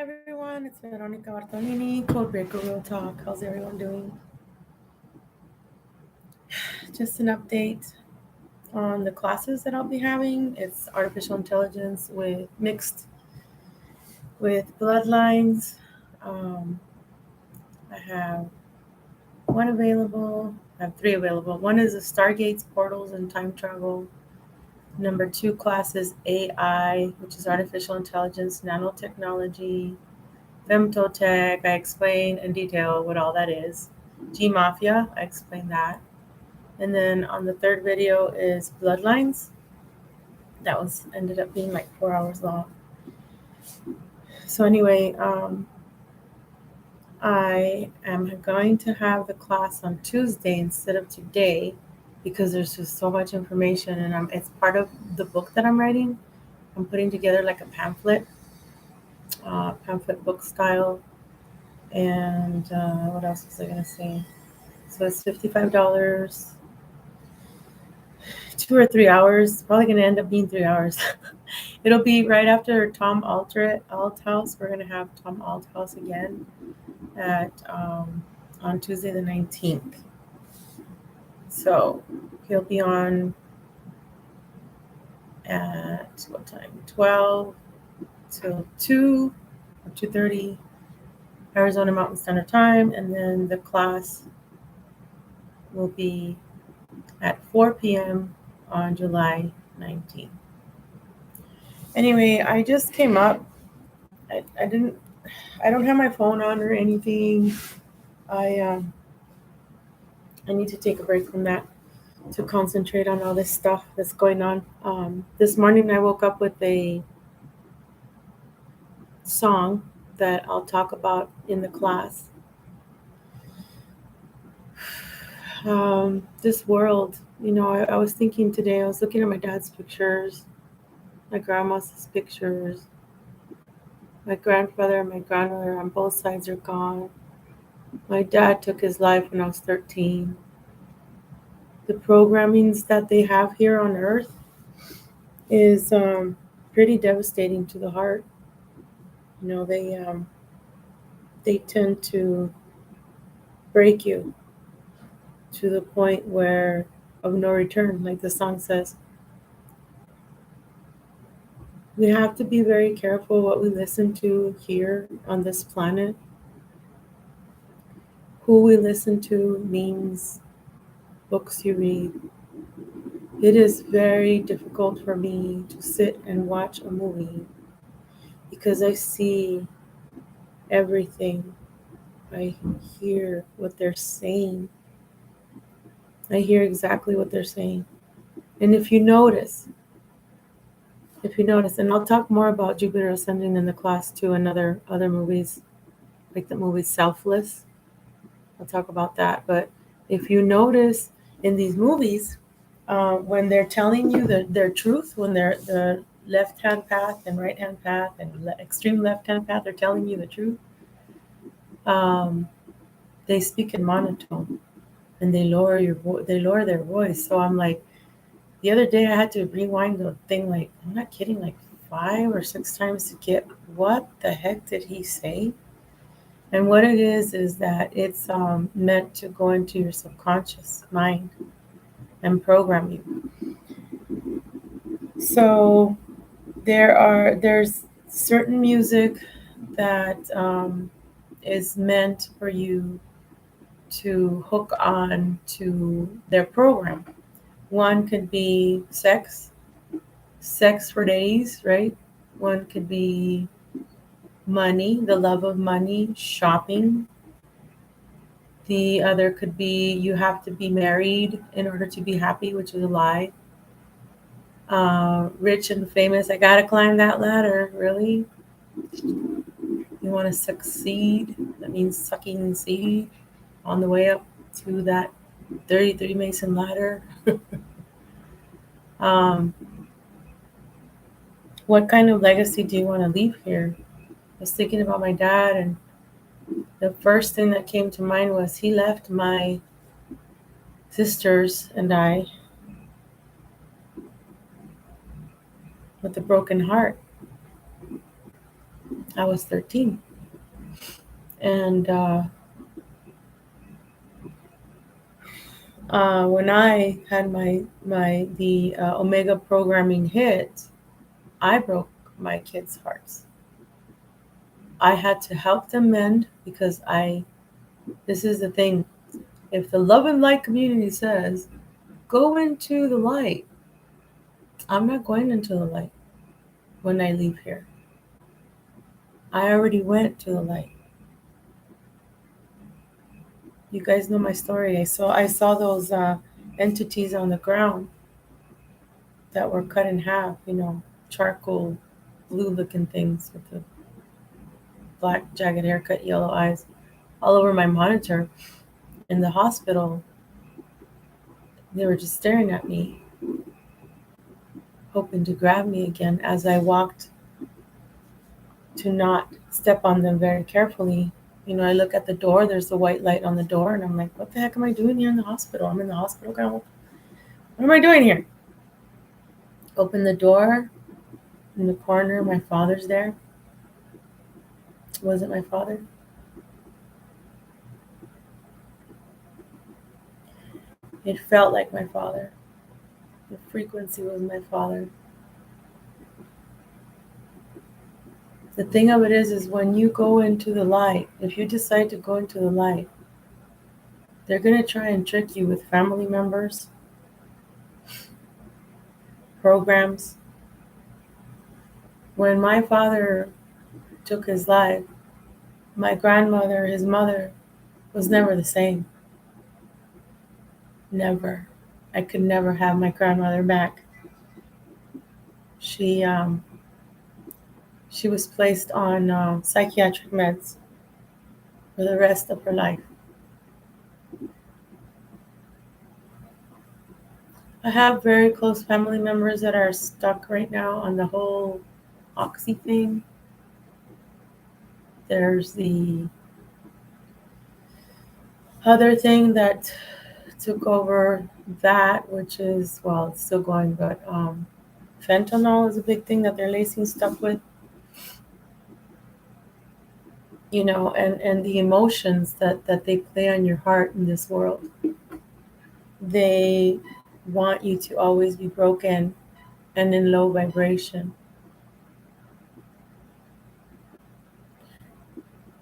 everyone, it's Veronica Bartolini, Codebreaker Real Talk. How's everyone doing? Just an update on the classes that I'll be having. It's artificial intelligence with mixed with bloodlines. Um, I have one available. I have three available. One is the Stargates, Portals, and Time Travel. Number 2 class is AI, which is artificial intelligence, nanotechnology, femtotech. I explain in detail what all that is. G Mafia, I explain that. And then on the third video is Bloodlines. That was ended up being like 4 hours long. So anyway, I am going to have the class on Tuesday instead of today because there's just so much information, and it's part of the book that I'm writing. I'm putting together like a pamphlet book style. And what else was I gonna say? So it's $55, 2 or 3 hours. Probably gonna end up being 3 hours. It'll be right after Tom Althouse. We're gonna have Tom Althouse again at on Tuesday the 19th. So he'll be on at what time? 12 till 2 or 2:30 Arizona Mountain Standard Time, and then the class will be at 4 p.m. on July 19th. Anyway, I just came up. I don't have my phone on or anything. I need to take a break from that to concentrate on all this stuff that's going on. This morning I woke up with a song that I'll talk about in the class. This world, I was thinking today, I was looking at my dad's pictures, my grandma's pictures, my grandfather and my grandmother on both sides are gone. My dad took his life when I was 13. The programmings that they have here on Earth is pretty devastating to the heart. They tend to break you to the point where of no return, like the song says. We have to be very careful what we listen to here on this planet. Who we listen to means books you read. It is very difficult for me to sit and watch a movie because I see everything. I hear what they're saying. I hear exactly what they're saying. And if you notice, and I'll talk more about Jupiter Ascending in the class too, and other movies, like the movie Selfless. I'll talk about that. But if you notice in these movies, when they're telling you their truth, when they're the left-hand path and right-hand path and extreme left-hand path, they're telling you the truth. They speak in monotone, and they lower their voice. So I'm like, the other day I had to rewind the thing, like, I'm not kidding, like 5 or 6 times to get what the heck did he say? And what it is that it's meant to go into your subconscious mind and program you. So there's certain music that is meant for you to hook on to their program. One could be sex for days, right? One could be money, the love of money, shopping. The other could be you have to be married in order to be happy, which is a lie. Rich and famous, I gotta climb that ladder, really? You want to succeed? That means sucking seed on the way up to that 33 Mason ladder. What kind of legacy do you want to leave here? I was thinking about my dad, and the first thing that came to mind was he left my sisters and I with a broken heart. I was 13. And when I had the Omega programming hit, I broke my kids' hearts. I had to help them mend because this is the thing. If the love and light community says, go into the light, I'm not going into the light when I leave here. I already went to the light. You guys know my story. I saw those entities on the ground that were cut in half, charcoal, blue looking things with the black, jagged haircut, yellow eyes, all over my monitor in the hospital. They were just staring at me, hoping to grab me again as I walked to not step on them very carefully. I look at the door, there's the white light on the door, and I'm like, what the heck am I doing here in the hospital? I'm in the hospital, girl. What am I doing here? Open the door. In the corner, my father's there. Was it my father? It felt like my father. The frequency was my father. The thing of it is when you go into the light, if you decide to go into the light, they're going to try and trick you with family members, programs. When my father took his life, my grandmother, his mother, was never the same. Never. I could never have my grandmother back. She was placed on psychiatric meds for the rest of her life. I have very close family members that are stuck right now on the whole oxy thing. There's the other thing that took over that, which is, well, it's still going, but fentanyl is a big thing that they're lacing stuff with. And the emotions that they play on your heart in this world. They want you to always be broken and in low vibration.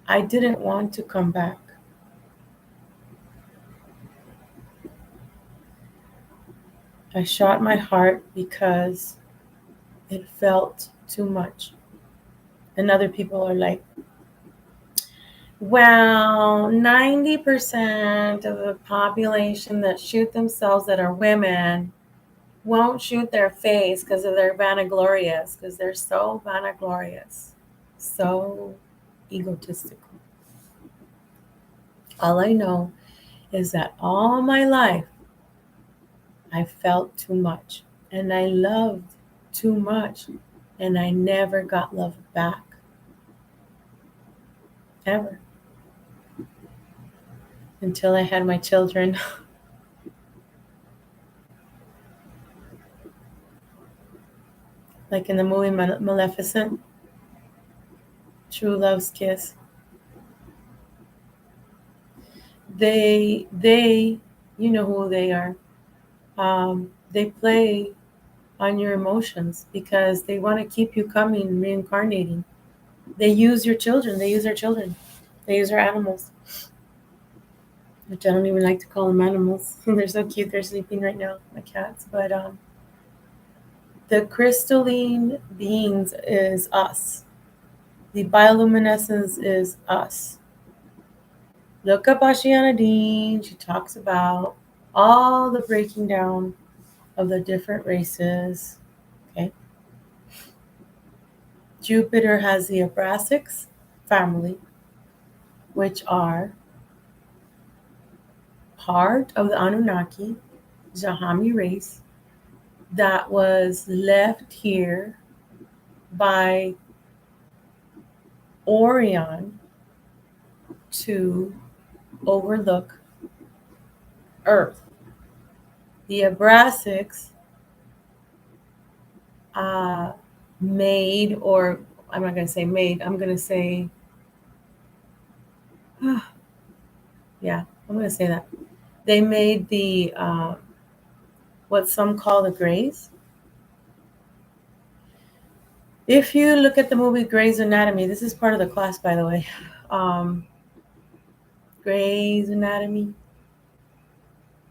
I didn't want to come back. I shot my heart because it felt too much. And other people are like, well, 90% of the population that shoot themselves that are women won't shoot their face because of their vanaglorious, because they're so vanaglorious, so egotistical. All I know is that all my life I felt too much and I loved too much and I never got love back. Ever. Until I had my children. Like in the movie Maleficent, True Love's Kiss. They, you know who they are. They play on your emotions because they want to keep you coming, reincarnating. They use your children. They use our children. They use our animals, which I don't even like to call them animals. They're so cute. They're sleeping right now, my cats. But the crystalline beings is us. The bioluminescence is us. Look up Ashiana Dean. She talks about all the breaking down of the different races. Okay. Jupiter has the Abrasics family, which are part of the Anunnaki, Jahami race, that was left here by Orion to overlook Earth. The Abrasics made or I'm not going to say made, I'm going to say, yeah, I'm going to say that. They made the, what some call the Greys. If you look at the movie Grey's Anatomy, this is part of the class, by the way. Grey's Anatomy,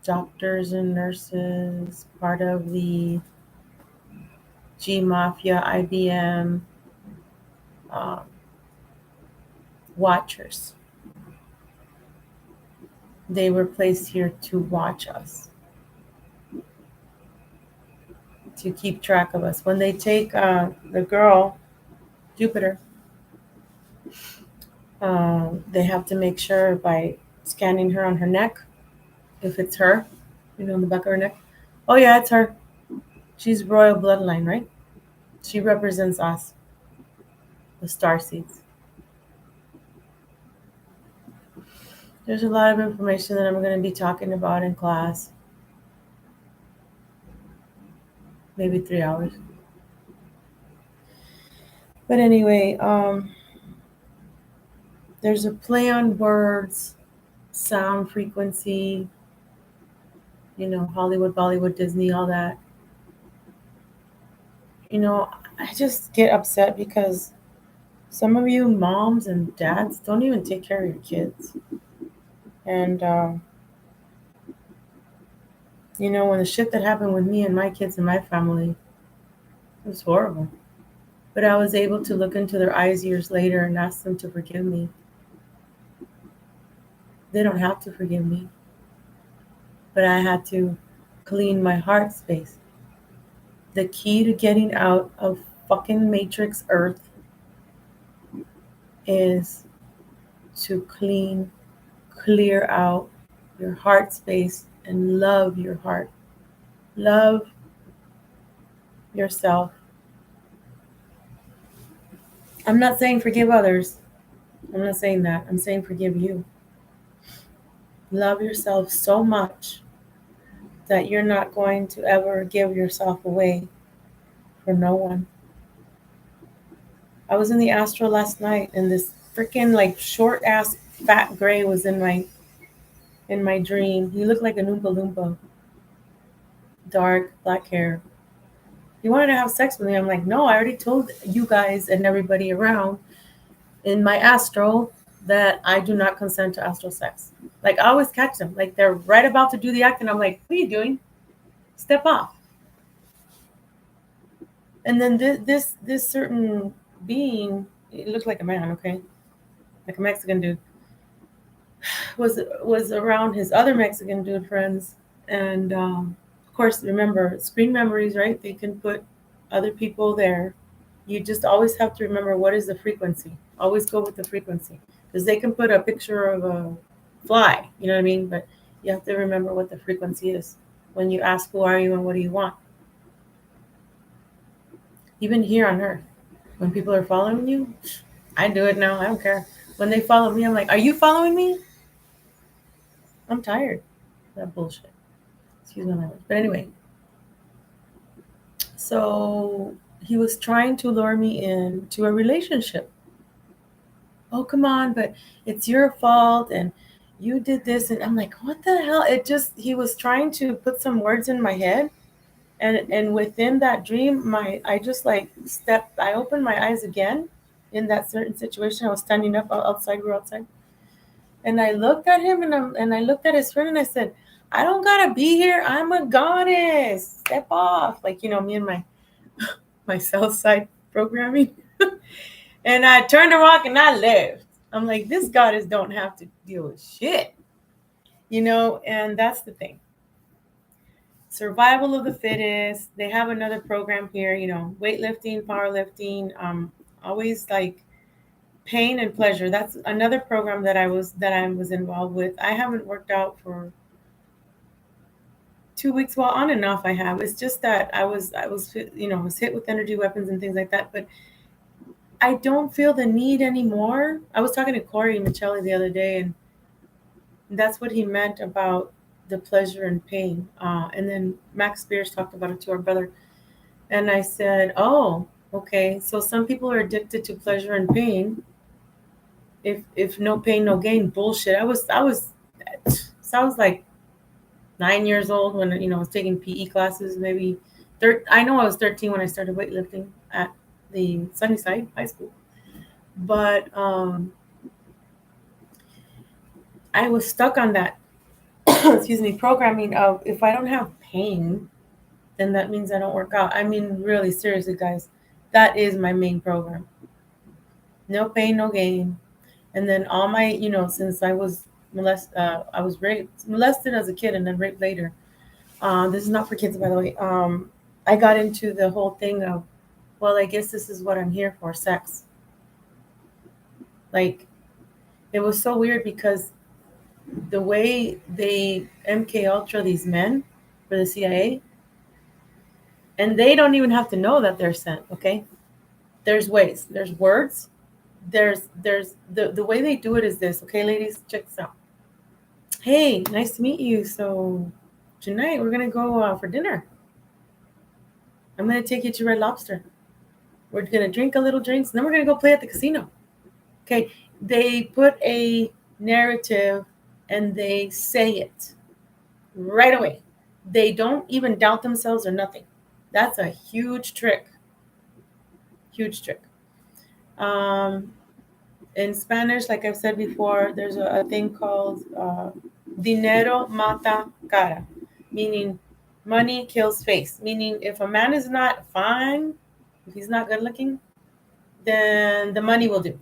doctors and nurses, part of the G Mafia, IBM, um, watchers. They were placed here to watch us, to keep track of us. When they take the girl, Jupiter, they have to make sure by scanning her on her neck, if it's her, in the back of her neck. Oh, yeah, it's her. She's royal bloodline, right? She represents us, the star seeds. There's a lot of information that I'm going to be talking about in class. Maybe 3 hours. But anyway, there's a play on words, sound frequency, Hollywood, Bollywood, Disney, all that. I just get upset because some of you moms and dads don't even take care of your kids. And, when the shit that happened with me and my kids and my family, it was horrible. But I was able to look into their eyes years later and ask them to forgive me. They don't have to forgive me. But I had to clean my heart space. The key to getting out of fucking Matrix Earth is to clear out your heart space and love your heart. Love yourself. I'm not saying forgive others. I'm not saying that. I'm saying forgive you. Love yourself so much that you're not going to ever give yourself away for no one. I was in the astral last night and this freaking short ass fat gray was in my dream. He looked like an Oompa Loompa. Dark, black hair. He wanted to have sex with me. I'm like, no, I already told you guys and everybody around in my astral that I do not consent to astral sex. I always catch them. They're right about to do the act and I'm like, what are you doing? Step off. And then this certain being, it looked like a man, okay? Like a Mexican dude. Was around his other Mexican dude friends. And of course, remember, screen memories, right? They can put other people there. You just always have to remember what is the frequency. Always go with the frequency. Because they can put a picture of a fly, you know what I mean? But you have to remember what the frequency is when you ask who are you and what do you want. Even here on Earth, when people are following you, I do it now. I don't care. When they follow me, I'm like, are you following me? I'm tired of that bullshit. Excuse my language. But anyway, so he was trying to lure me into a relationship. Oh, come on, but it's your fault and you did this. And I'm like, what the hell? He was trying to put some words in my head. And within that dream, I opened my eyes again in that certain situation. I was standing up outside, we were outside. And I looked at him and I looked at his friend and I said, I don't gotta be here. I'm a goddess. Step off. Me and my south side programming. And I turned around and I left. I'm like, this goddess don't have to deal with shit. And that's the thing. Survival of the fittest. They have another program here, weightlifting, powerlifting, always pain and pleasure. That's another program that I was involved with. I haven't worked out for 2 weeks. Well, on and off I have. It's just that I was hit with energy weapons and things like that. But I don't feel the need anymore. I was talking to Corey Michelli the other day, and that's what he meant about the pleasure and pain. And then Max Spears talked about it to our brother. And I said, oh, Okay, so some people are addicted to pleasure and pain. If no pain, no gain, bullshit. I was like 9 years old when I was taking PE classes. Maybe I know I was 13 when I started weightlifting at the Sunnyside High School. But I was stuck on that excuse me, programming of if I don't have pain, then that means I don't work out. I mean, really, seriously, guys, that is my main program. No pain, no gain. And then all my, since I was I was molested as a kid and then raped later. This is not for kids, by the way. I got into the whole thing of, well, I guess this is what I'm here for, sex. Like, it was so weird because the way they MK Ultra these men for the CIA, and they don't even have to know that they're sent. Okay, there's ways, there's words, there's the way they do it is this. Okay, ladies, check this out. Hey, nice to meet you. So tonight we're gonna go for dinner. I'm gonna take you to Red Lobster. We're gonna drink a little drinks, and then we're gonna go play at the casino. Okay, they put a narrative and they say it right away. They don't even doubt themselves or nothing. That's a huge trick. Huge trick. Um, in Spanish, like I've said before, there's a thing called dinero mata cara, meaning money kills face. Meaning, if a man is not fine, if he's not good looking, then the money will do.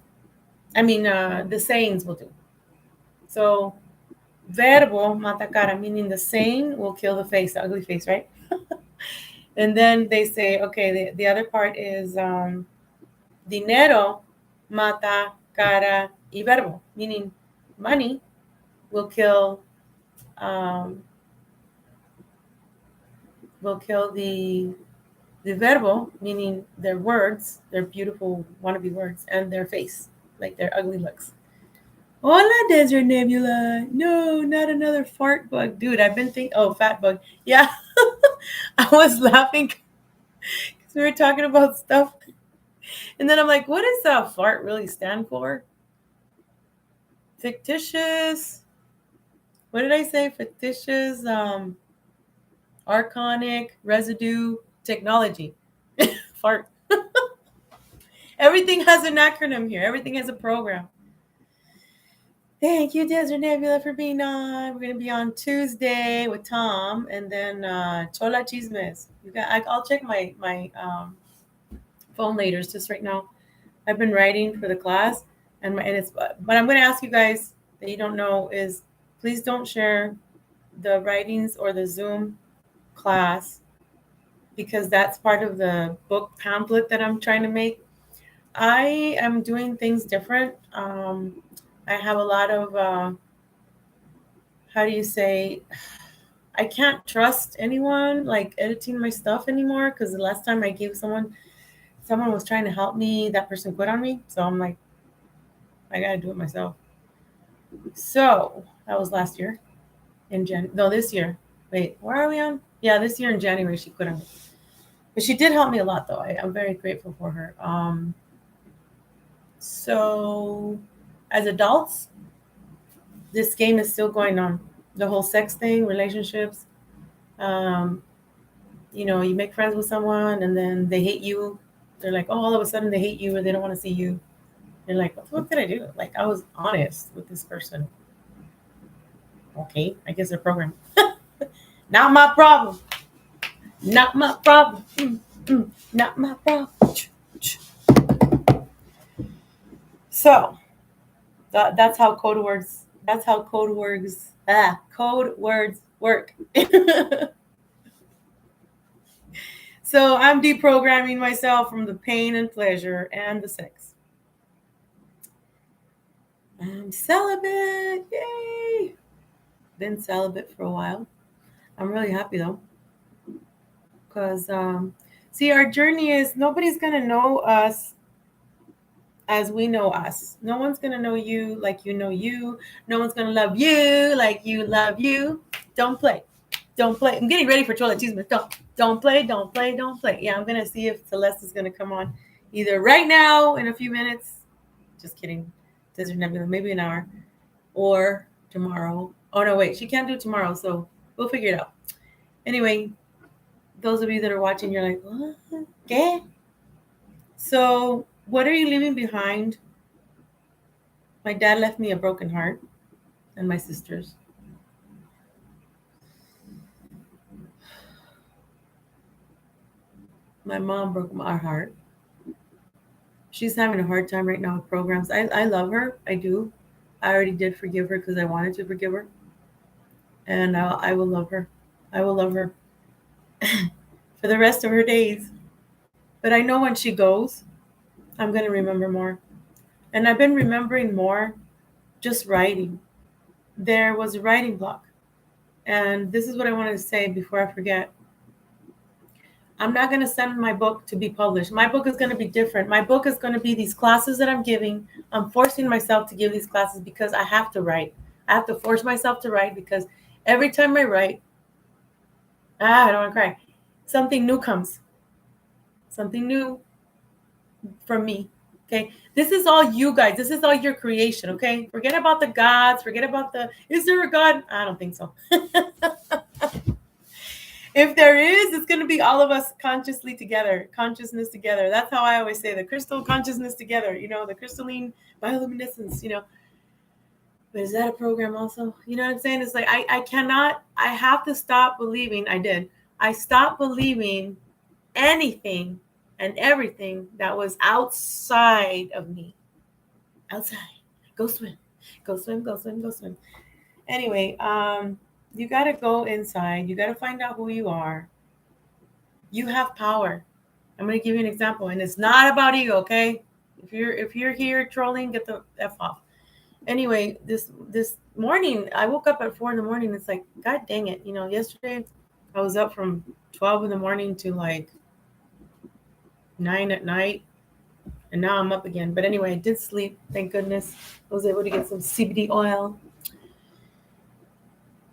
I mean, the sayings will do. So, verbo mata cara, meaning the saying will kill the face, the ugly face, right? And then they say, okay, the other part is dinero mata cara y verbo, meaning money will kill um, the verbo, meaning their words, their beautiful wannabe words, and their face, like their ugly looks. Hola, Desert Nebula. No, not another fart bug. Dude, I've been thinking, oh, fat bug. Yeah. I was laughing because we were talking about stuff. And then I'm like, what does fart really stand for? Fictitious. What did I say? Fictitious, archonic, residue, technology. Fart. Everything has an acronym here. Everything has a program. Thank you, Desert Nebula, for being on. We're going to be on Tuesday with Tom, and then Chola Chismes. I'll check my phone later. It's just right now. I've been writing for the class, but I'm going to ask you guys that you don't know is please don't share the writings or the Zoom class because that's part of the book pamphlet that I'm trying to make. I am doing things different. I have a lot of how do you say? I can't trust anyone like editing my stuff anymore because the last time I gave someone was trying to help me, that person quit on me. So I'm like, I gotta do it myself. So that was last year this year. Wait, where are we on? Yeah, this year in January she quit on me. But she did help me a lot though. I'm very grateful for her. So as adults, this game is still going on. The whole sex thing, relationships. You make friends with someone and then they hate you. They're like, oh, all of a sudden they hate you or they don't want to see you. You're like, what did I do? Like, I was honest with this person. Okay, I guess they're programmed. Not my problem. Not my problem. Not my problem. So that's how code words. That's how code words. Code words work. So I'm deprogramming myself from the pain and pleasure and the sex. I'm celibate. Yay! Been celibate for a while. I'm really happy though. Because, see, our journey is nobody's going to know us as we know us. No one's going to know you like you know you. No one's going to love you like you love you. Don't play. Don't play. I'm getting ready for Chola Chismes. Don't play. Don't play. Don't play. Yeah, I'm going to see if Celeste is going to come on. either right now in a few minutes, just kidding, Desert Nebula, maybe an hour, or tomorrow. Oh no, wait, she can't do tomorrow, so we'll figure it out. Anyway, those of you that are watching, you're like, what? Okay. So, what are you leaving behind? My dad left me a broken heart, and my sisters. My mom broke our heart. She's having a hard time right now with programs. I love her. I do. I already did forgive her because I wanted to forgive her. And I will love her. I will love her for the rest of her days. But I know when she goes, I'm going to remember more. And I've been remembering more just writing. There was a writing block. And this is what I wanted to say before I forget. I'm not going to send my book to be published. My book is going to be different. My book is going to be these classes that I'm giving. I'm forcing myself to give these classes because I have to write. I have to force myself to write because every time I write, I don't want to cry. Something new comes. Something new from me. Okay. This is all you guys. This is all your creation. Okay. Forget about the gods. Forget about is there a God? I don't think so. If there is, it's going to be all of us consciousness together. That's how I always say the crystal consciousness together, the crystalline bioluminescence, But is that a program also? You know what I'm saying? It's like, I have to stop believing. I stopped believing anything and everything that was outside of me. Outside. Go swim. Go swim, go swim, go swim. Anyway, you got to go inside. You got to find out who you are. You have power. I'm going to give you an example, and it's not about ego, okay? If you're here trolling, get the F off. Anyway, this morning, I woke up at 4 a.m. It's like, God dang it. Yesterday I was up from 12 in the morning to like 9 at night, and now I'm up again. But anyway, I did sleep. Thank goodness. I was able to get some CBD oil.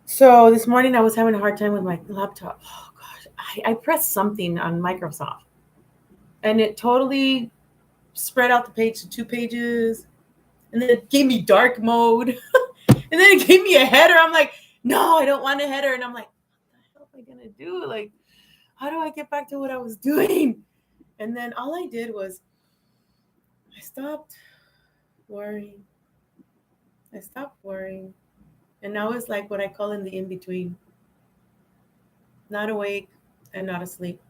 So this morning I was having a hard time with my laptop. Oh gosh, I pressed something on Microsoft, and it totally spread out the page to 2 pages, and then it gave me dark mode, and then it gave me a header. I'm like, no, I don't want a header. And I'm like, what the hell am I gonna do? Like, how do I get back to what I was doing? And then all I did was I stopped worrying. And now it's like what I call in the in-between. Not awake and not asleep.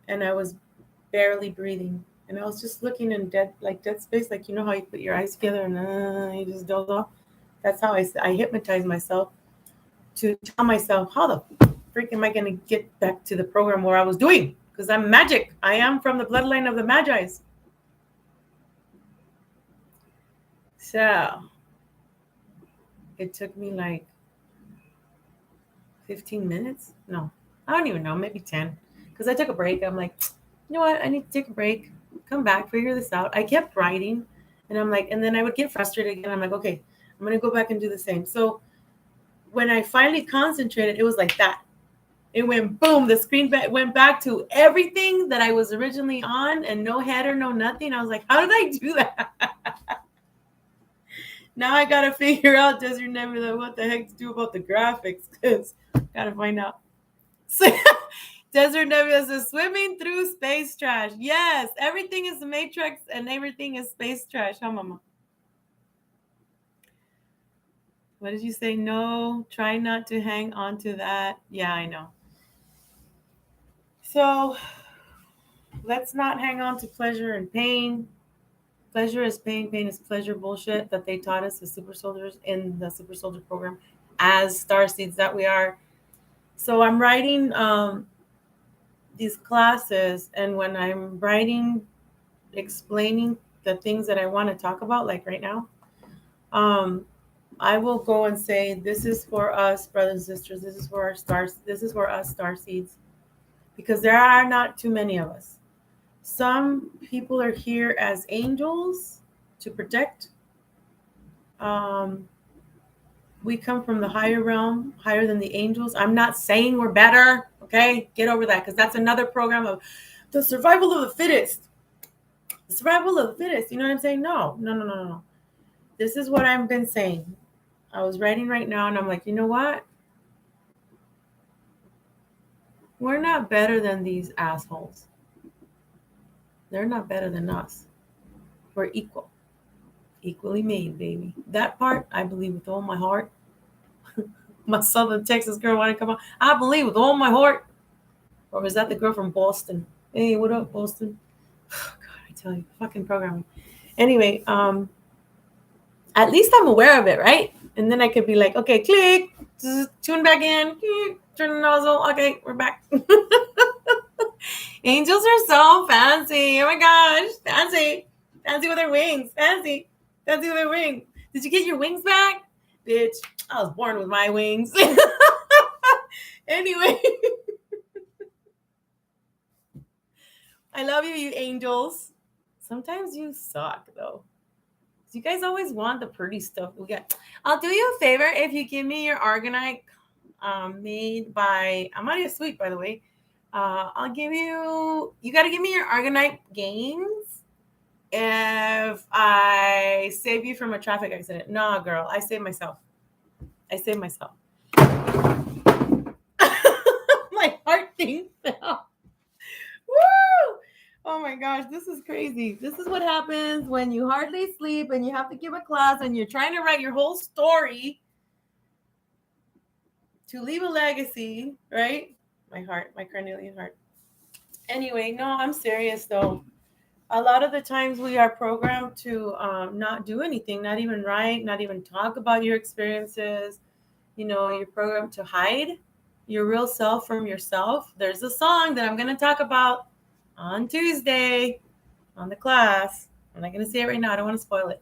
And I was barely breathing. And I was just looking in dead space, like, how you put your eyes together and you just doze off. That's how I hypnotize myself to tell myself, how the freak am I going to get back to the program where I was doing? Because I'm magic. I am from the bloodline of the Magi's. So it took me like 15 minutes. No, I don't even know, maybe 10. Because I took a break. I'm like, you know what? I need to take a break, come back, figure this out. I kept writing, and I'm like, and then I would get frustrated again. I'm like, okay, I'm going to go back and do the same. So when I finally concentrated, it was like that. It went boom. The screen went back to everything that I was originally on, and no header, no nothing. I was like, how did I do that? Now I got to figure out, Desert Nebula, what the heck to do about the graphics, because got to find out. So, Desert Nebula says, swimming through space trash. Yes, everything is the Matrix and everything is space trash. Huh, Mama? What did you say? No, try not to hang on to that. Yeah, I know. So let's not hang on to pleasure and pain. Pleasure is pain. Pain is pleasure bullshit that they taught us as super soldiers in the super soldier program as starseeds that we are. So I'm writing these classes, and when I'm writing, explaining the things that I want to talk about, like right now, I will go and say, this is for us, brothers and sisters. This is for our stars. This is for us starseeds, because there are not too many of us. Some people are here as angels to protect. We come from the higher realm, higher than the angels. I'm not saying we're better, okay? Get over that, because that's another program of the survival of the fittest. Survival of the fittest. You know what I'm saying? No. This is what I've been saying. I was writing right now and I'm like, you know what? We're not better than these assholes. They're not better than us. We're equal. Equally made, baby. That part, I believe with all my heart. My Southern Texas girl want to come on. I believe with all my heart. Or was that the girl from Boston? Hey, what up, Boston? God, I tell you, fucking programming. Anyway, at least I'm aware of it, right? And then I could be like, okay, click, tune back in, turn the nozzle. Okay, we're back. Angels are so fancy. Oh my gosh, fancy. Fancy with their wings. Fancy. Fancy with their wings. Did you get your wings back? Bitch, I was born with my wings. Anyway. I love you, you angels. Sometimes you suck, though. You guys always want the pretty stuff. I'll do you a favor if you give me your Argonite made by Amalia Sweet, by the way. I'll give you got to give me your Argonite gains if I save you from a traffic accident. No, girl, I saved myself. My heart thing fell. Woo! Oh my gosh, this is crazy. This is what happens when you hardly sleep and you have to give a class and you're trying to write your whole story to leave a legacy, right? My heart, my carnelian heart. Anyway, no, I'm serious though. A lot of the times we are programmed to not do anything, not even write, not even talk about your experiences. You know, you're programmed to hide your real self from yourself. There's a song that I'm going to talk about on Tuesday on the class. I'm not going to say it right now. I don't want to spoil it.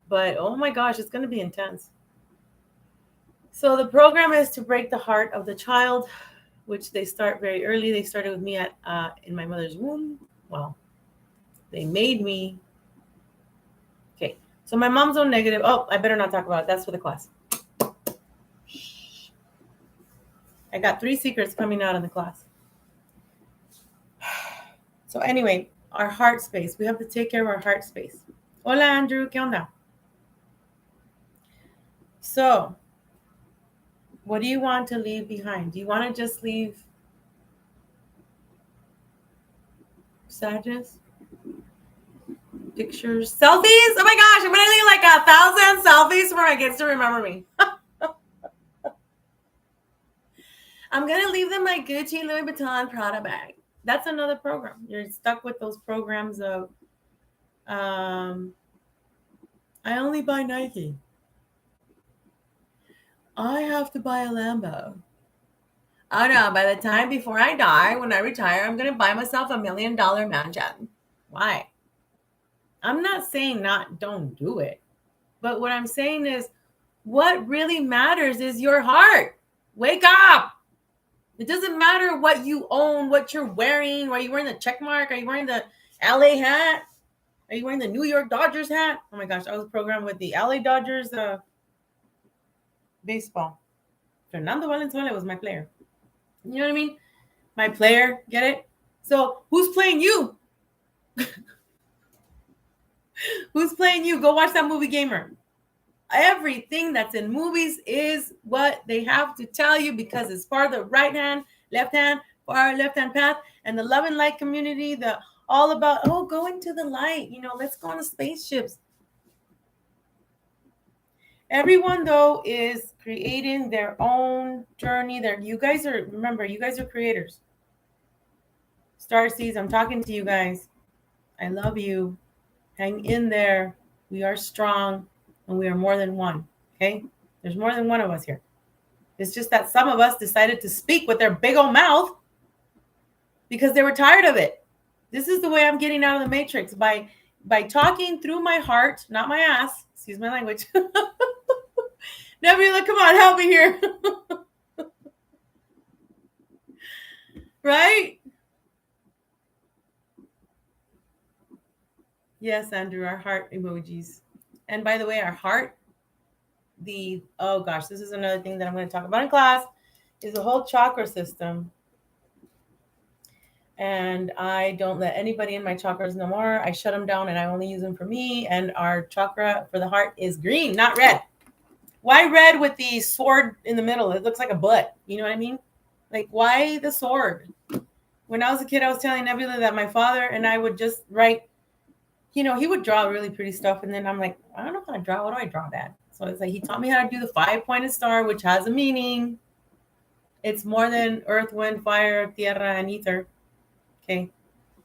But oh my gosh, it's going to be intense. So the program is to break the heart of the child, which they start very early. They started with me in my mother's womb. Well, they made me. Okay, so my mom's own negative. Oh, I better not talk about it. That's for the class. I got 3 secrets coming out in the class. So anyway, our heart space. We have to take care of our heart space. Hola, Andrew. ¿Qué onda? So, what do you want to leave behind? Do you want to just leave sadness? Pictures? Selfies? Oh my gosh, I'm going to leave like 1,000 selfies for my kids to remember me. I'm going to leave them my Gucci, Louis Vuitton, Prada bag. That's another program. You're stuck with those programs of, I only buy Nike. I have to buy a Lambo. Oh no, by the time before I die, when I retire, I'm going to buy myself $1 million mansion. Why? I'm not saying don't do it. But what I'm saying is what really matters is your heart. Wake up. It doesn't matter what you own, what you're wearing. Are you wearing the check mark? Are you wearing the LA hat? Are you wearing the New York Dodgers hat? Oh my gosh, I was programmed with the LA Dodgers baseball. Fernando Valenzuela was my player. You know what I mean? My player, get it? So who's playing you? Who's playing you? Go watch that movie Gamer. Everything that's in movies is what they have to tell you because it's part of the right hand, left hand, far left hand path, and the love and light community, the all about, going to the light, let's go on the spaceships. Everyone though is creating their own journey. You guys are creators. Starseeds, I'm talking to you guys. I love you. Hang in there. We are strong and we are more than one. Okay? There's more than one of us here. It's just that some of us decided to speak with their big old mouth because they were tired of it. This is the way I'm getting out of the matrix by talking through my heart, not my ass. Excuse my language. Nebula, come on, help me here. Right? Yes, Andrew, our heart emojis. And by the way, our heart, this is another thing that I'm going to talk about in class, is the whole chakra system. And I don't let anybody in my chakras no more. I shut them down and I only use them for me. And our chakra for the heart is green, not red. Why red with the sword in the middle? It looks like a butt. You know what I mean? Like, why the sword? When I was a kid, I was telling Nebula that my father and I would just write, he would draw really pretty stuff. And then I'm like, I don't know how to draw. What do I draw, Dad? So it's like, he taught me how to do the 5-pointed star, which has a meaning. It's more than earth, wind, fire, tierra, and ether. Okay.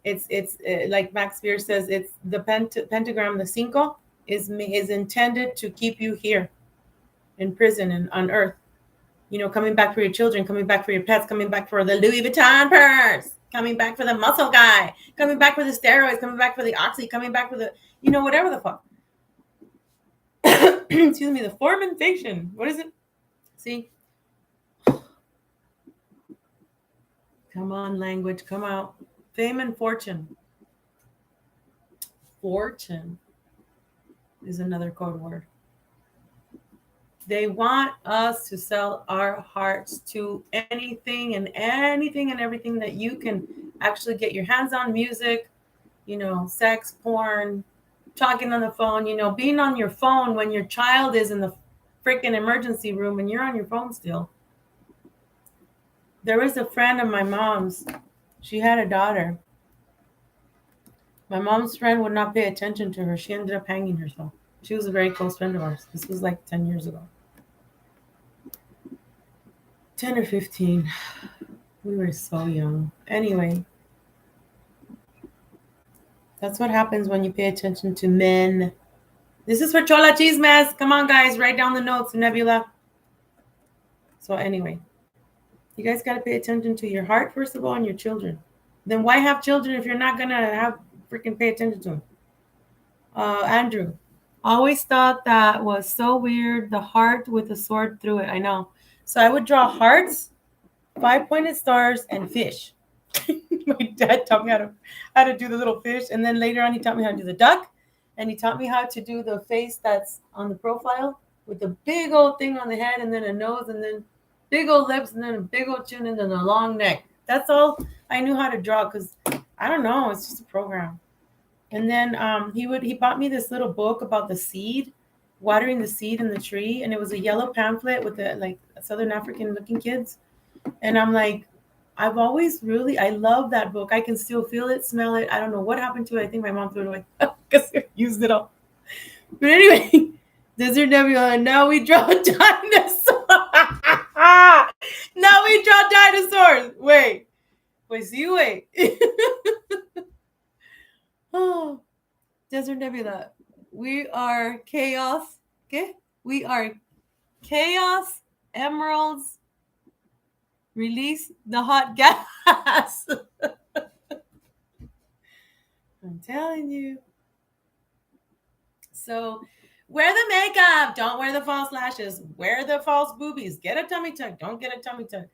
It's like Max Beer says, it's the pentagram, the cinco, is intended to keep you here in prison and on earth. Coming back for your children, coming back for your pets, coming back for the Louis Vuitton purse, coming back for the muscle guy, coming back for the steroids, coming back for the oxy, coming back for the, whatever the fuck. Excuse me, the fermentation. What is it? See? Come on, language, come out. Fame and fortune. Fortune is another code word. They want us to sell our hearts to anything and everything that you can actually get your hands on. Music, sex, porn, talking on the phone, being on your phone when your child is in the freaking emergency room and you're on your phone still. There was a friend of my mom's. She had a daughter. My mom's friend would not pay attention to her. She ended up hanging herself. She was a very close friend of ours. This was like 10 years ago. 10 or 15. We were so young. Anyway, that's what happens when you pay attention to men. This is for Chola Chismes. Come on, guys. Write down the notes, Nebula. So anyway, you guys got to pay attention to your heart, first of all, and your children. Then why have children if you're not going to freaking pay attention to them? Andrew, always thought that was so weird. The heart with a sword through it. I know. So I would draw hearts, 5-pointed stars, and fish. My dad taught me how to do the little fish. And then later on, he taught me how to do the duck. And he taught me how to do the face that's on the profile with the big old thing on the head and then a nose and then big old lips and then a big old chin and then a long neck. That's all I knew how to draw because I don't know. It's just a program. And then he bought me this little book about the seed, watering the seed in the tree. And it was a yellow pamphlet with the like Southern African looking kids. And I'm like, I love that book. I can still feel it, smell it. I don't know what happened to it. I think my mom threw it away because I used it all. But anyway, Desert Nebula. Now we draw dinosaurs. Now we draw dinosaurs. Wait. Pues sí, wait. Oh, Desert Nebula. We are chaos. Okay? We are chaos, emeralds. Release the hot gas. I'm telling you. So wear the makeup. Don't wear the false lashes. Wear the false boobies. Get a tummy tuck. Don't get a tummy tuck.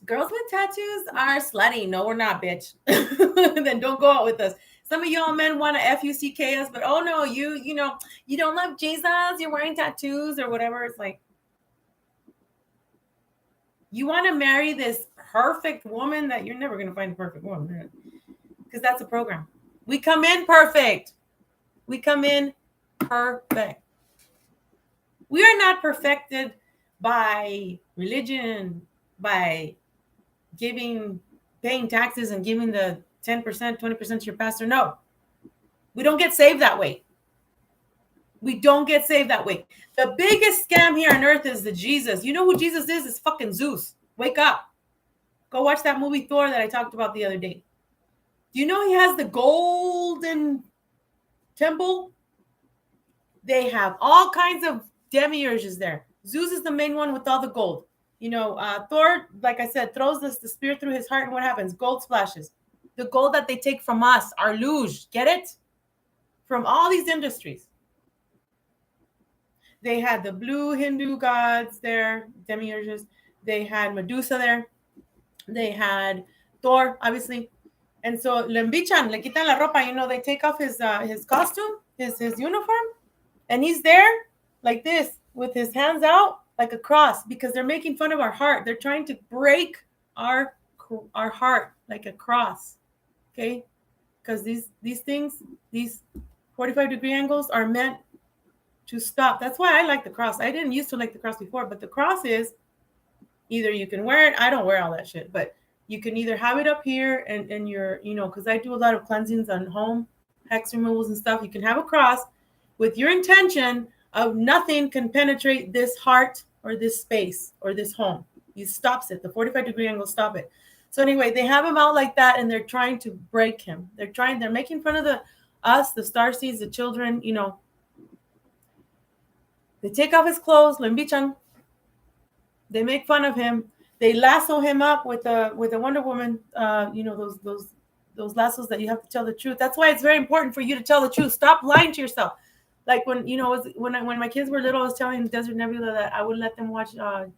Girls with tattoos are slutty. No, we're not, bitch. Then don't go out with us. Some of y'all men want to FUCK us, but oh no, you don't love Jesus. You're wearing tattoos or whatever. It's like, you want to marry this perfect woman that you're never going to find a perfect woman because that's a program. We come in perfect. We come in perfect. We are not perfected by religion, by paying taxes and giving the 10%, 20% to your pastor. No, we don't get saved that way. We don't get saved that way. The biggest scam here on earth is the Jesus. You know who Jesus is? It's fucking Zeus. Wake up. Go watch that movie Thor that I talked about the other day. Do you know he has the golden temple? They have all kinds of demiurges there. Zeus is the main one with all the gold. Thor, like I said, throws the spear through his heart, and what happens? Gold splashes. The gold that they take from us, our luge, get it? From all these industries. They had the blue Hindu gods there, demiurges. They had Medusa there. They had Thor, obviously. And so le embichan, le quitan la ropa, they take off his costume, his uniform, and he's there like this with his hands out like a cross because they're making fun of our heart. They're trying to break our heart. like a cross, okay? Because these things, these 45-degree angles are meant to stop. That's why I like the cross. I didn't used to like the cross before, but the cross is either you can wear it. I don't wear all that shit, but you can either have it up here and you're, because I do a lot of cleansings on home, hex removals and stuff. You can have a cross with your intention of nothing can penetrate this heart or this space or this home. He stops it. The 45-degree angle stop it. So anyway, they have him out like that, and they're trying to break him. They're making fun of the starseeds, the children, They take off his clothes, lo embichan. They make fun of him. They lasso him up with a Wonder Woman, those lassos that you have to tell the truth. That's why it's very important for you to tell the truth. Stop lying to yourself. Like when my kids were little, I was telling Desert Nebula that I would let them watch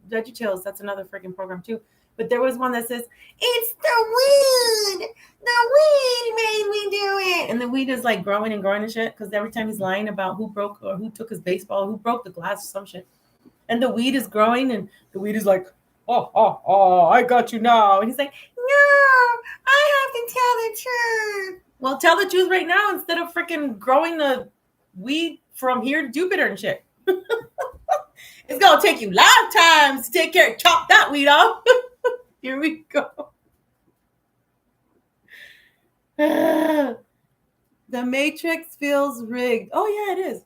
VeggieTales. That's another freaking program too. But there was one that says, "It's the weed. The weed made me do it." And the weed is like growing and shit, because every time he's lying about who broke or who took his baseball, who broke the glass or some shit. And the weed is growing, and the weed is like, oh, I got you now. And he's like, no, I have to tell the truth. Well, tell the truth right now instead of freaking growing the weed from here to Jupiter and shit. It's going to take you lifetimes to take care of, chop that weed off. Here we go. The Matrix feels rigged. Oh, yeah, it is.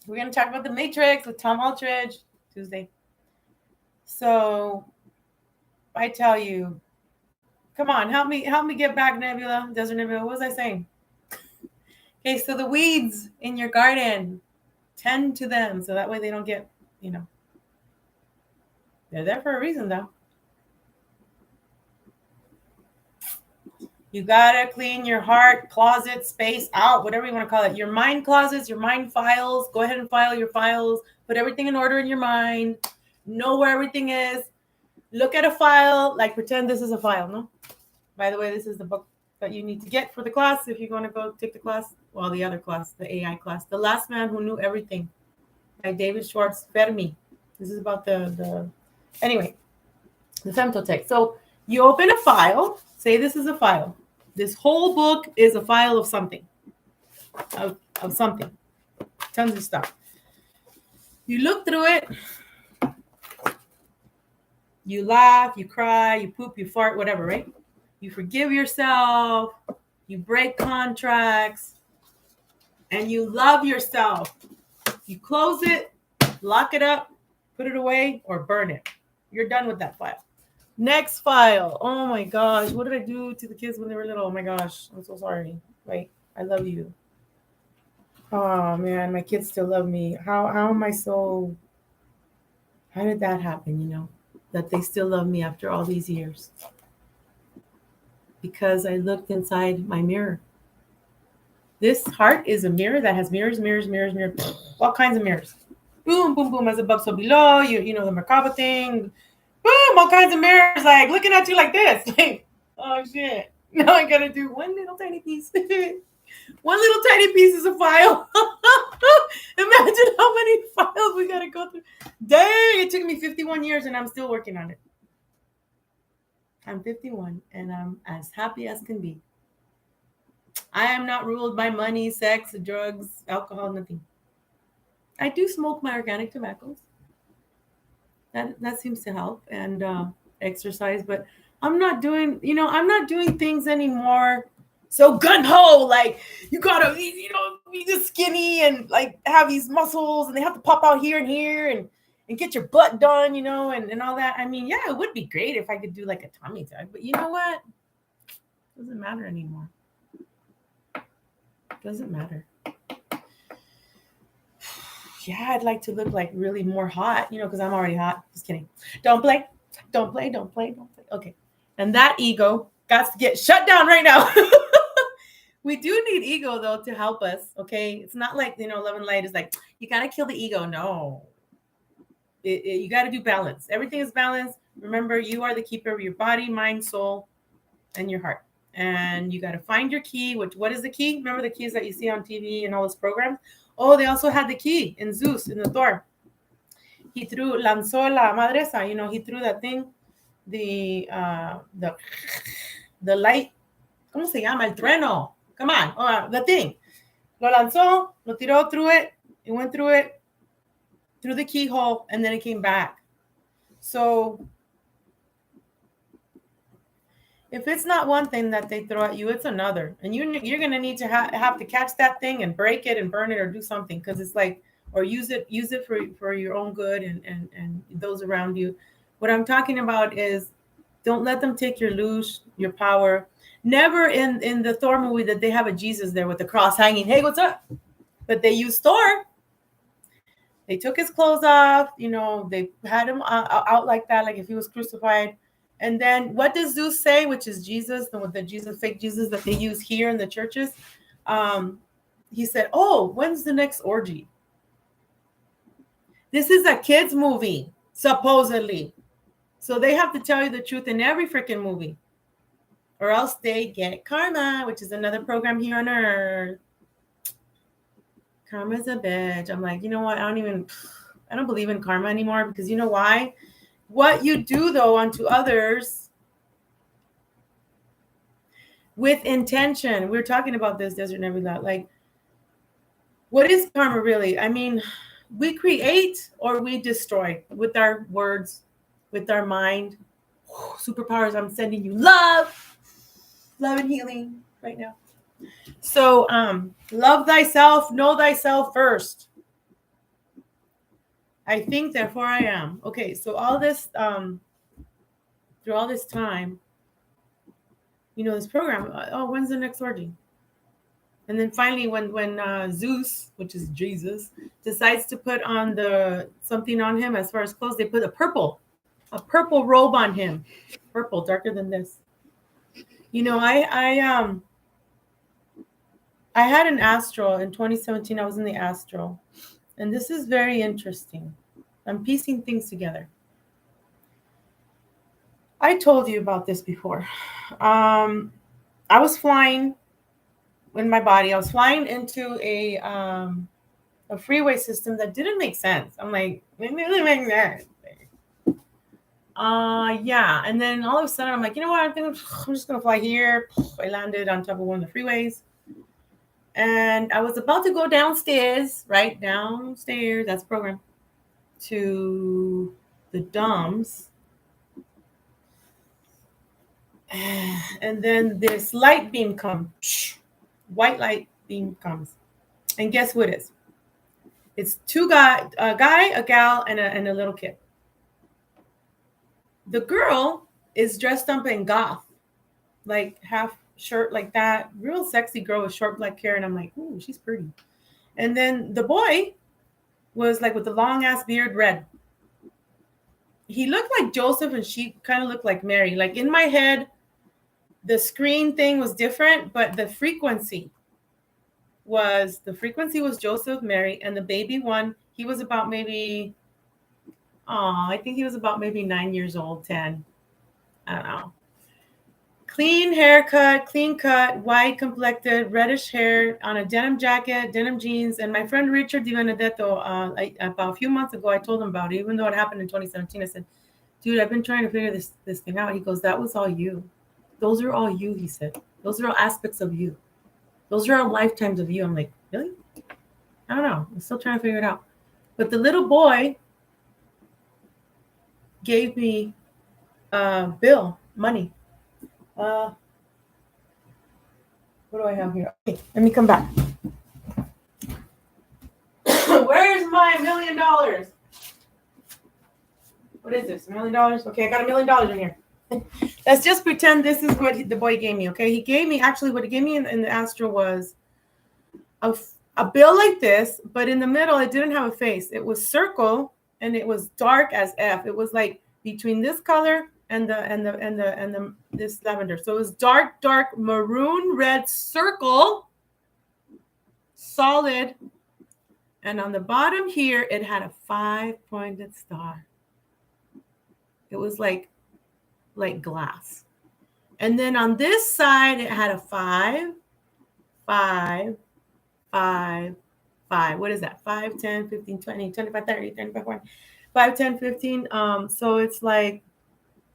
We're going to talk about the Matrix with Tom Althouse Tuesday. So I tell you, come on, help me get back, Nebula, Desert Nebula. What was I saying? Okay, so the weeds in your garden, tend to them so that way they don't get, they're there for a reason, though. You gotta clean your heart closet space out, whatever you want to call it. Your mind closets, your mind files. Go ahead and file your files. Put everything in order in your mind. Know where everything is. Look at a file, like pretend this is a file, no? By the way, this is the book that you need to get for the class if you're going to go take the class. Well, the other class, the AI class. The Last Man Who Knew Everything by David Schwartz Fermi. This is about the femtotech. So you open a file. Say this is a file. This whole book is a file of something. Of something. Tons of stuff. You look through it. You laugh, you cry, you poop, you fart, whatever, right? You forgive yourself. You break contracts. And you love yourself. You close it, lock it up, put it away, or burn it. You're done with that file. Next file. Oh my gosh. What did I do to the kids when they were little? Oh my gosh. I'm so sorry. Right? I love you. Oh man, my kids still love me. How am I so... How did that happen, that they still love me after all these years? Because I looked inside my mirror. This heart is a mirror that has mirrors. All kinds of mirrors. Boom, boom, boom, as above, so below. You know the Merkaba thing. Boom, all kinds of mirrors, like looking at you like this. Like, oh shit. Now I gotta do one little tiny piece. One little tiny piece is a file. Imagine how many files we gotta go through. Dang, it took me 51 years and I'm still working on it. I'm 51 and I'm as happy as can be. I am not ruled by money, sex, drugs, alcohol, nothing. I do smoke my organic tobaccos. That seems to help, and exercise, but I'm not doing things anymore so gun-ho, like you gotta be just skinny and like have these muscles and they have to pop out here and here and get your butt done, and all that. I mean, yeah, it would be great if I could do like a tummy tuck, but you know what? Doesn't matter anymore. Doesn't matter. Yeah, I'd like to look like really more hot, because I'm already hot. Just kidding. Don't play. Okay. And that ego got to get shut down right now. We do need ego, though, to help us, okay? It's not like, Love and Light is like, you got to kill the ego. No. You got to do balance. Everything is balanced. Remember, you are the keeper of your body, mind, soul, and your heart. And you got to find your key. What is the key? Remember the keys that you see on TV and all those programs? Oh, they also had the key in Zeus, in the Thor. He lanzó la madresa, he threw that thing, the the light, ¿cómo se llama? El trueno. Come on, the thing. Lo lanzó, lo tiró through it. It went through the keyhole, and then it came back. So if it's not one thing that they throw at you, it's another. And you're going to need to have to catch that thing and break it and burn it or do something, because it's like, or use it for your own good and those around you. What I'm talking about is, don't let them take your luge, your power. Never in the Thor movie that they have a Jesus there with the cross hanging. Hey, what's up? But they used Thor. They took his clothes off. They had him out like that, like if he was crucified. And then what does Zeus say, which is Jesus, the fake Jesus that they use here in the churches? He said, oh, when's the next orgy? This is a kid's movie, supposedly. So they have to tell you the truth in every freaking movie, or else they get karma, which is another program here on Earth. Karma's a bitch. I'm like, you know what? I don't believe in karma anymore, because you know why? What you do, though, unto others with intention. We were talking about this, Desert Nebula. Like, what is karma really? I mean, we create or we destroy with our words, with our mind. Superpowers, I'm sending you love and healing right now. So, love thyself, know thyself first. I think, therefore I am. Okay, so all this, through all this time, this program, when's the next orgy? And then finally, when Zeus, which is Jesus, decides to put on something on him as far as clothes, they put a purple robe on him. Purple, darker than this. I had an astral in 2017. I was in the astral. And this is very interesting. I'm piecing things together. I told you about this before. I was flying in my body. I was flying into a freeway system that didn't make sense. I'm like, it really makes sense. Yeah. And then all of a sudden, I'm like, you know what? I think I'm just going to fly here. I landed on top of one of the freeways. And I was about to go downstairs, right? Downstairs, that's the program, to the DOMS. And then this light beam comes. White light beam comes. And guess who it is? It's a guy, a gal, and a little kid. The girl is dressed up in goth, like half shirt like that. Real sexy girl with short black hair. And I'm like, ooh, she's pretty. And then the boy was like with the long ass beard, red. He looked like Joseph and she kind of looked like Mary. Like in my head, the screen thing was different, but the frequency was Joseph, Mary, and the baby one, he was about maybe, I think he was about maybe 9 years old, 10. I don't know. Clean haircut, clean cut, white complected, reddish hair, on a denim jacket, denim jeans. And my friend Richard Di Benedetto, about a few months ago, I told him about it, even though it happened in 2017. I said, dude, I've been trying to figure this thing out. He goes, that was all you. Those are all you, he said. Those are all aspects of you. Those are all lifetimes of you. I'm like, really? I don't know. I'm still trying to figure it out. But the little boy gave me money. What do I have here? Okay, let me come back. Where's my $1 million? What is this? $1 million? Okay, I got $1 million in here. Let's just pretend this is what the boy gave me, okay? He gave me, actually, what he gave me in the astral was a bill like this, but in the middle, it didn't have a face. It was circle, and it was dark as F. It was like between this color and this lavender. So it was dark maroon red circle, solid. And on the bottom here, it had a 5-pointed star. It was like glass. And then on this side, it had a 5, 5, 5, 5. What is that? 5, 10, 15, 20, 25, 30, 35, 40, 5, 10, 15. So it's like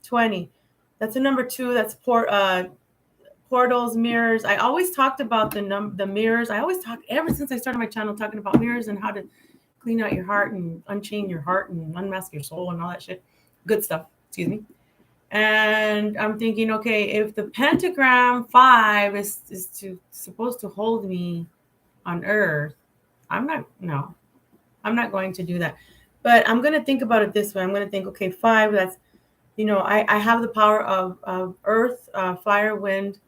20. That's a number 2. That's portals, mirrors. I always talked about the mirrors. I always talk ever since I started my channel talking about mirrors and how to clean out your heart and unchain your heart and unmask your soul and all that shit. Good stuff. Excuse me. And I'm thinking, okay, if the pentagram 5 is supposed to hold me on earth, I'm not going to do that. But I'm going to think about it this way. I'm going to think, okay, 5, that's, I have the power of earth, fire, wind,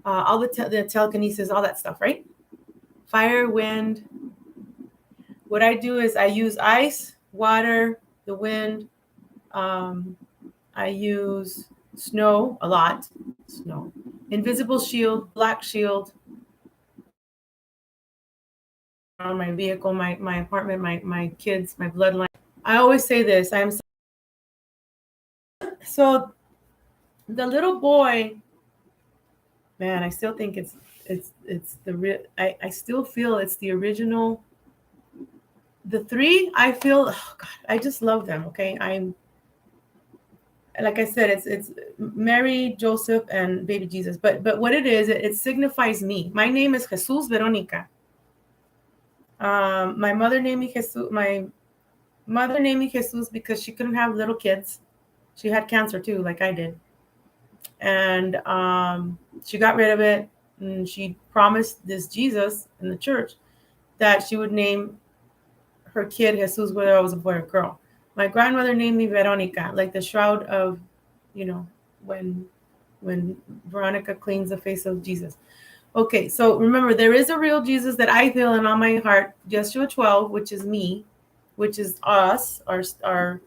all the telekinesis, all that stuff, right? Fire, wind. What I do is I use ice, water, the wind. I use snow a lot. Snow. Invisible shield, black shield. On my vehicle, my apartment, my kids, my bloodline. I always say this. So the little boy, man, I still think it's the real. I still feel it's the original. The 3, I feel, oh God, I just love them. Okay, like I said, it's Mary, Joseph, and baby Jesus. But what it is, it signifies me. My name is Jesus Veronica. My mother named me Jesus. My mother named me Jesus because she couldn't have little kids. She had cancer too, like I did. And she got rid of it. And she promised this Jesus in the church that she would name her kid Jesus, whether I was a boy or girl. My grandmother named me Veronica, like the shroud of, when Veronica cleans the face of Jesus. Okay, so remember, there is a real Jesus that I feel in on my heart, Yeshua 12, which is me, which is us, our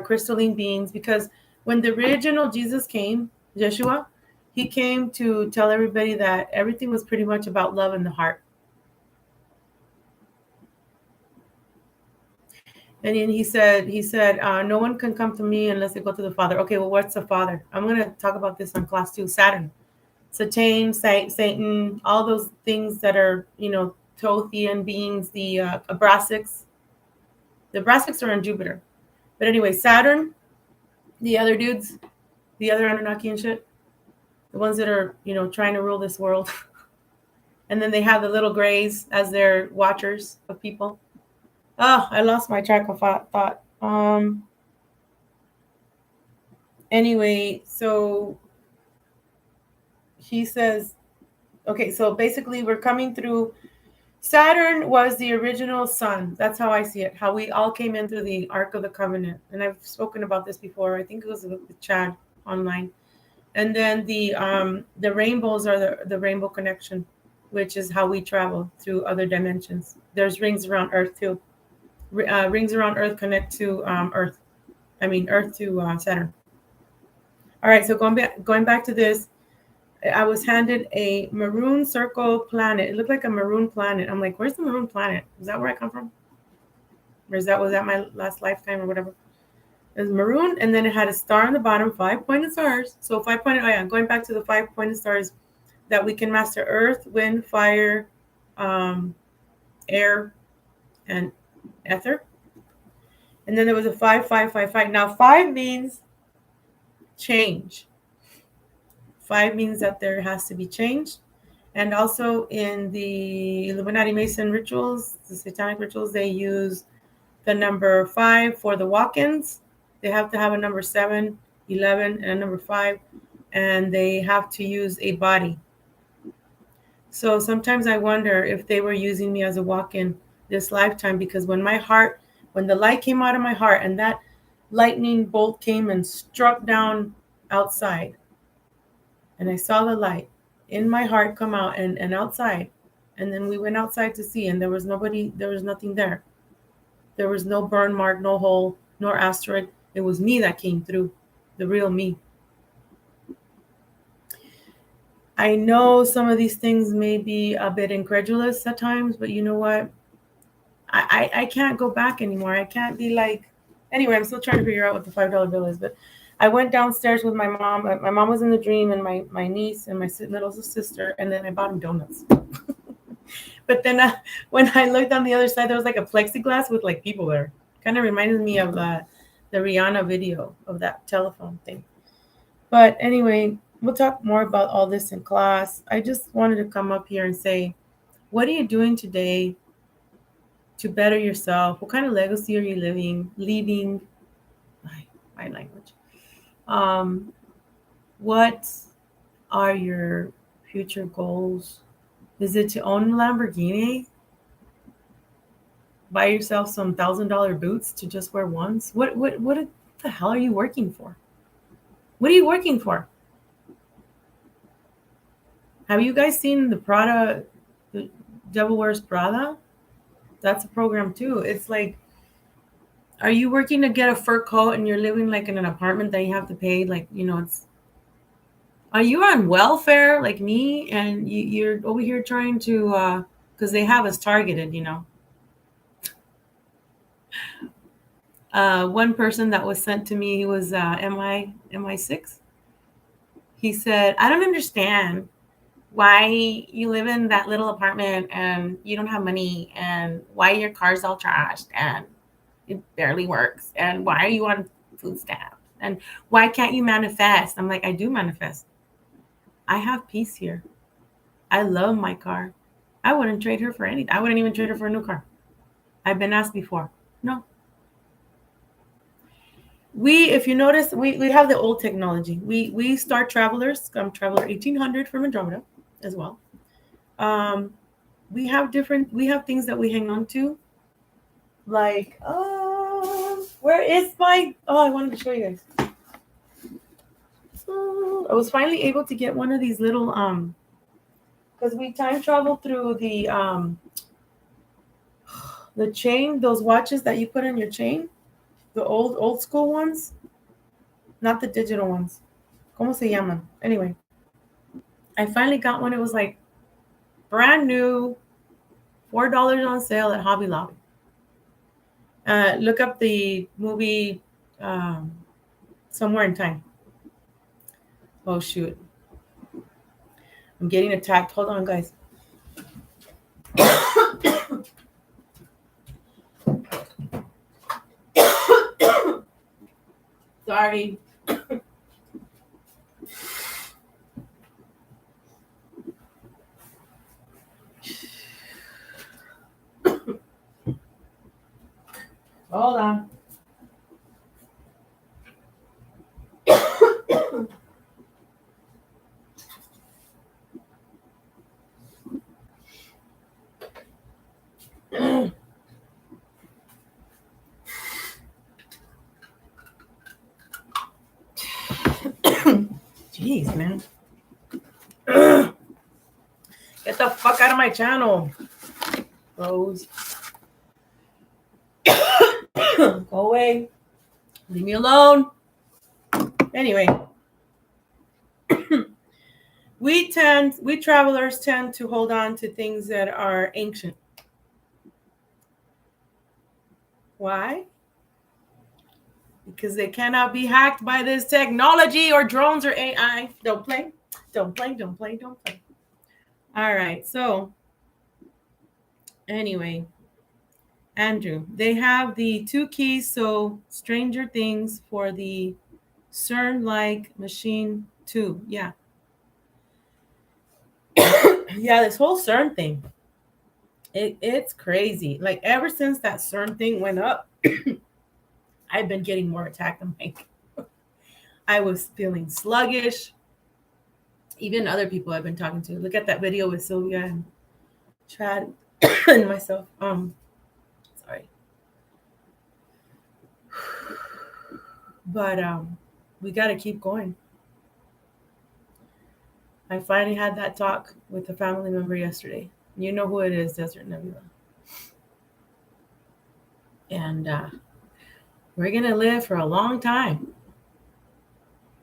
crystalline beings. Because when the original Jesus came, Yeshua, he came to tell everybody that everything was pretty much about love in the heart. And then he said, no one can come to me unless they go to the Father. Okay, well, what's the Father? I'm going to talk about this on class 2, Saturn. Satan, all those things that are, Thothean beings, the Abrasics. The Abrasics are on Jupiter. But anyway, Saturn, the other dudes, the other Anunnaki and shit, the ones that are, trying to rule this world. And then they have the little grays as their watchers of people. Oh, I lost my track of thought. Anyway, so he says, okay, so basically we're coming through. Saturn was the original sun. That's how I see it. How we all came in through the Ark of the Covenant. And I've spoken about this before. I think it was with Chad online. And then the rainbows are the rainbow connection, which is how we travel through other dimensions. There's rings around Earth too. Rings around Earth connect to Earth. Earth to Saturn. All right, so going back to this, I was handed a maroon circle planet. It looked like a maroon planet. I'm like, where's the maroon planet? Is that where I come from? Or was that my last lifetime or whatever? It was maroon, and then it had a star on the bottom, 5-pointed stars. So 5-pointed, going back to the 5-pointed stars that we can master: earth, wind, fire, air, and ether. And then there was a 5-5-5-5. Now 5 means change. 5 means that there has to be change. And also in the Illuminati Mason rituals, the satanic rituals, they use the number 5 for the walk-ins. They have to have a number 7, 11, and a number 5, and they have to use a body. So sometimes I wonder if they were using me as a walk-in this lifetime, because when the light came out of my heart and that lightning bolt came and struck down outside, and I saw the light in my heart come out and outside, and then we went outside to see, and there was nothing there. There was no burn mark, no hole, nor asteroid. It was me that came through, the real me. I know some of these things may be a bit incredulous at times, but you know what? I can't go back anymore. I can't be like, anyway, I'm still trying to figure out what the $5 bill is, but I went downstairs with my mom. My mom was in the dream, and my niece and my little sister, and then I bought them donuts. But then when I looked on the other side, there was like a plexiglass with like people there. Kind of reminded me of the Rihanna video of that telephone thing. But anyway, we'll talk more about all this in class. I just wanted to come up here and say, what are you doing today to better yourself? What kind of legacy are you leaving? My language. Um, what are your future goals? Is it to own a Lamborghini? Buy yourself some $1,000 boots to just wear once? What the hell are you working for? What are you working for? Have you guys seen the Devil Wears Prada? That's a program too. It's like, are you working to get a fur coat and you're living like in an apartment that you have to pay? Like, are you on welfare like me? And you're over here trying to, because they have us targeted, One person that was sent to me, he was MI6. He said, I don't understand why you live in that little apartment and you don't have money, and why your car's all trashed and it barely works, and why are you on food stamps, and why can't you manifest? I'm like, I do manifest. I have peace here. I love my car. I wouldn't trade her for anything. I wouldn't even trade her for a new car. I've been asked before. No. If you notice, we have the old technology. We start travelers. I'm traveler 1800 from Andromeda as well. We have things that we hang on to. Like, where is my? Oh, I wanted to show you guys. I was finally able to get one of these little because we time travel through the chain, those watches that you put in your chain, the old school ones, not the digital ones. ¿Cómo se llaman? Anyway, I finally got one. It was like brand new, $4 on sale at Hobby Lobby. Look up the movie Somewhere in Time. Oh shoot, I'm getting attacked. Hold on, guys. Sorry. Hold on. Jeez, man. Get the fuck out of my channel. Rose. Go away. Leave me alone. Anyway. We travelers tend to hold on to things that are ancient. Why? Because they cannot be hacked by this technology or drones or AI. Don't play. Don't play. Don't play. Don't play. All right. So anyway, Andrew, they have the 2 keys. So Stranger Things for the CERN-like machine 2. Yeah. Yeah, this whole CERN thing. It's crazy. Like ever since that CERN thing went up, I've been getting more attacked. I'm like, I was feeling sluggish. Even other people I've been talking to. Look at that video with Sylvia and Chad and myself. Sorry. But we got to keep going. I finally had that talk with a family member yesterday. You know who it is, Desert Nebula. And we're going to live for a long time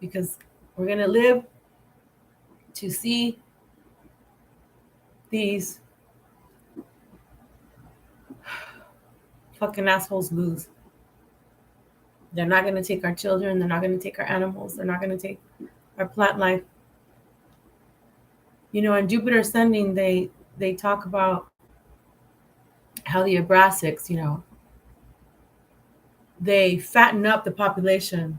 because we're going to live to see these fucking assholes lose. They're not going to take our children. They're not going to take our animals. They're not going to take our plant life. In Jupiter Ascending, they talk about how the Abrasics, they fatten up the population.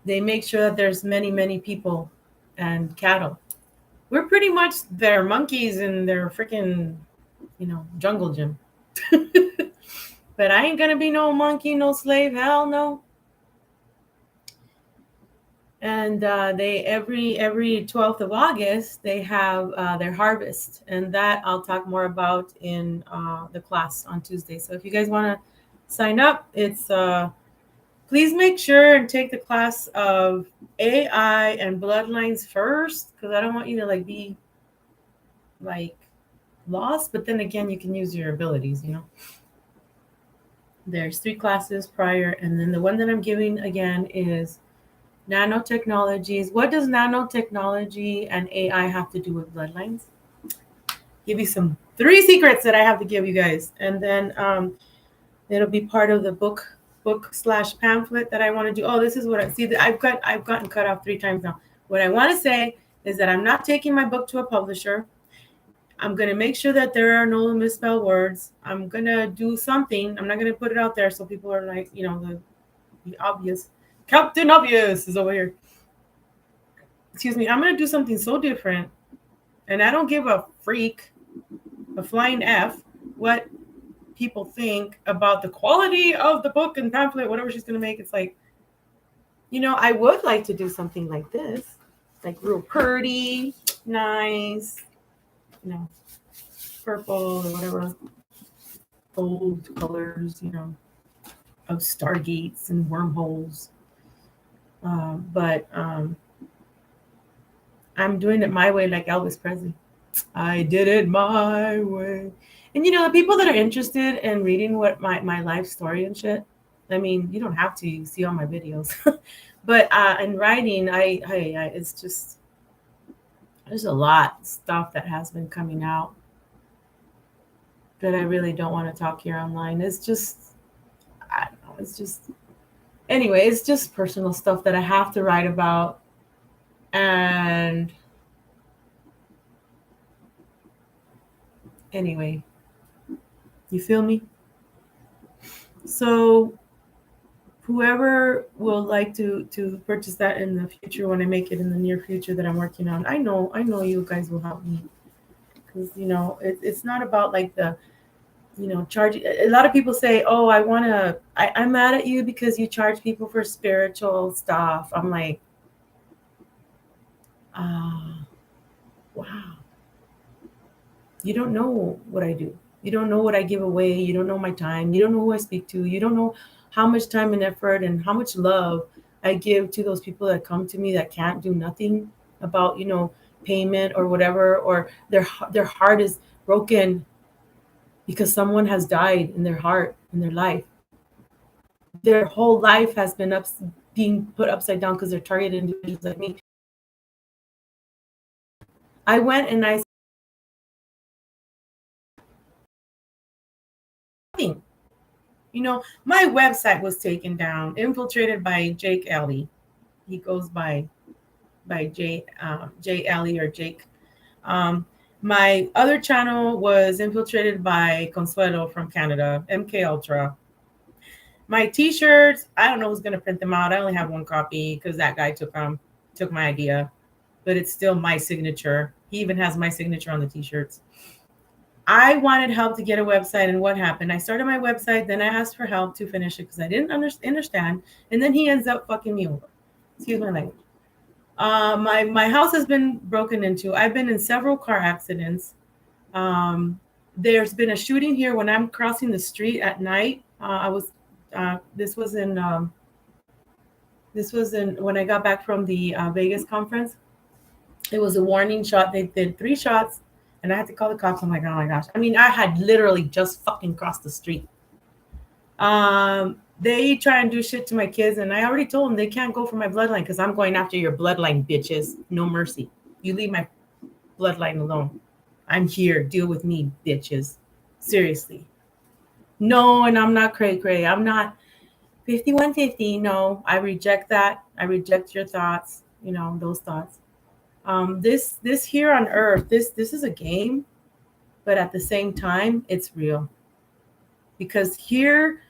They make sure that there's many, many people and cattle. We're pretty much their monkeys in their freaking, jungle gym. But I ain't gonna be no monkey, no slave. Hell no. And they every 12th of August they have their harvest, and that I'll talk more about in the class on Tuesday. So if you guys want to sign up, it's please make sure and take the class of AI and bloodlines first, because I don't want you to be lost. But then again, you can use your abilities. There's 3 classes prior, and then the one that I'm giving again is nanotechnologies. What does nanotechnology and AI have to do with bloodlines? Give you some 3 secrets that I have to give you guys, and then it'll be part of the book/pamphlet that I want to do. Oh, this is what I see. I've gotten cut off 3 times now. What I want to say is that I'm not taking my book to a publisher. I'm going to make sure that there are no misspelled words. I'm going to do something. I'm not going to put it out there so people are like, the obvious. Captain Obvious is over here. Excuse me. I'm going to do something so different. And I don't give a flying F, what people think about the quality of the book and pamphlet, whatever she's going to make. It's like, I would like to do something like this, like real pretty, nice, purple or whatever, gold colors, of stargates and wormholes. But I'm doing it my way, like Elvis Presley. I did it my way. And the people that are interested in reading what my life story and shit, I mean, you don't have to see all my videos. But in writing, I it's just, there's a lot of stuff that has been coming out that I really don't want to talk here online. It's just, I don't know, it's just, anyway, it's just personal stuff that I have to write about. And anyway, you feel me? So whoever will like to purchase that in the future, when I make it in the near future that I'm working on, I know you guys will help me, because it's not about like the charging. A lot of people say, oh, I'm mad at you because you charge people for spiritual stuff. I'm like, wow, you don't know what I do. You don't know what I give away. You don't know my time. You don't know who I speak to. You don't know how much time and effort and how much love I give to those people that come to me that can't do nothing about, payment or whatever, or their heart is broken because someone has died in their heart, in their life. Their whole life has been being put upside down because they're targeted individuals like me. I went and I my website was taken down, infiltrated by Jake Ellie. He goes by Jay Ellie or Jake. My other channel was infiltrated by Consuelo from Canada, MK Ultra. My T-shirts, I don't know who's gonna print them out. I only have 1 copy because that guy took my idea, but it's still my signature. He even has my signature on the T-shirts. I wanted help to get a website, and what happened? I started my website, then I asked for help to finish it because I didn't understand, and then he ends up fucking me over. Excuse my language. My house has been broken into. I've been in several car accidents. There's been a shooting here when I'm crossing the street at night. This was in when I got back from the Vegas conference. It was a warning shot. They did 3 shots. And I had to call the cops. I'm like, oh my gosh. I mean, I had literally just fucking crossed the street. They try and do shit to my kids. And I already told them they can't go for my bloodline because I'm going after your bloodline, bitches. No mercy. You leave my bloodline alone. I'm here. Deal with me, bitches. Seriously. No, and I'm not cray-cray. I'm not 5150. No, I reject that. I reject your thoughts, those thoughts. This here on earth, this is a game, but at the same time, it's real. Because here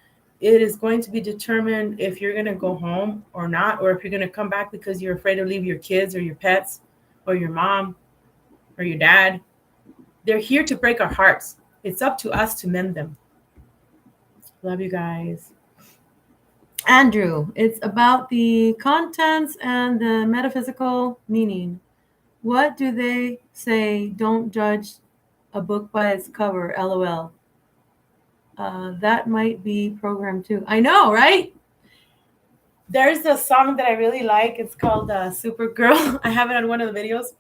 it is going to be determined if you're going to go home or not, or if you're going to come back because you're afraid to leave your kids or your pets or your mom or your dad. They're here to break our hearts. It's up to us to mend them. Love you guys. Andrew, it's about the contents and the metaphysical meaning. What do they say? Don't judge a book by its cover, LOL. That might be programmed too. I know, right? There's a song that I really like. It's called Supergirl. I have it on one of the videos.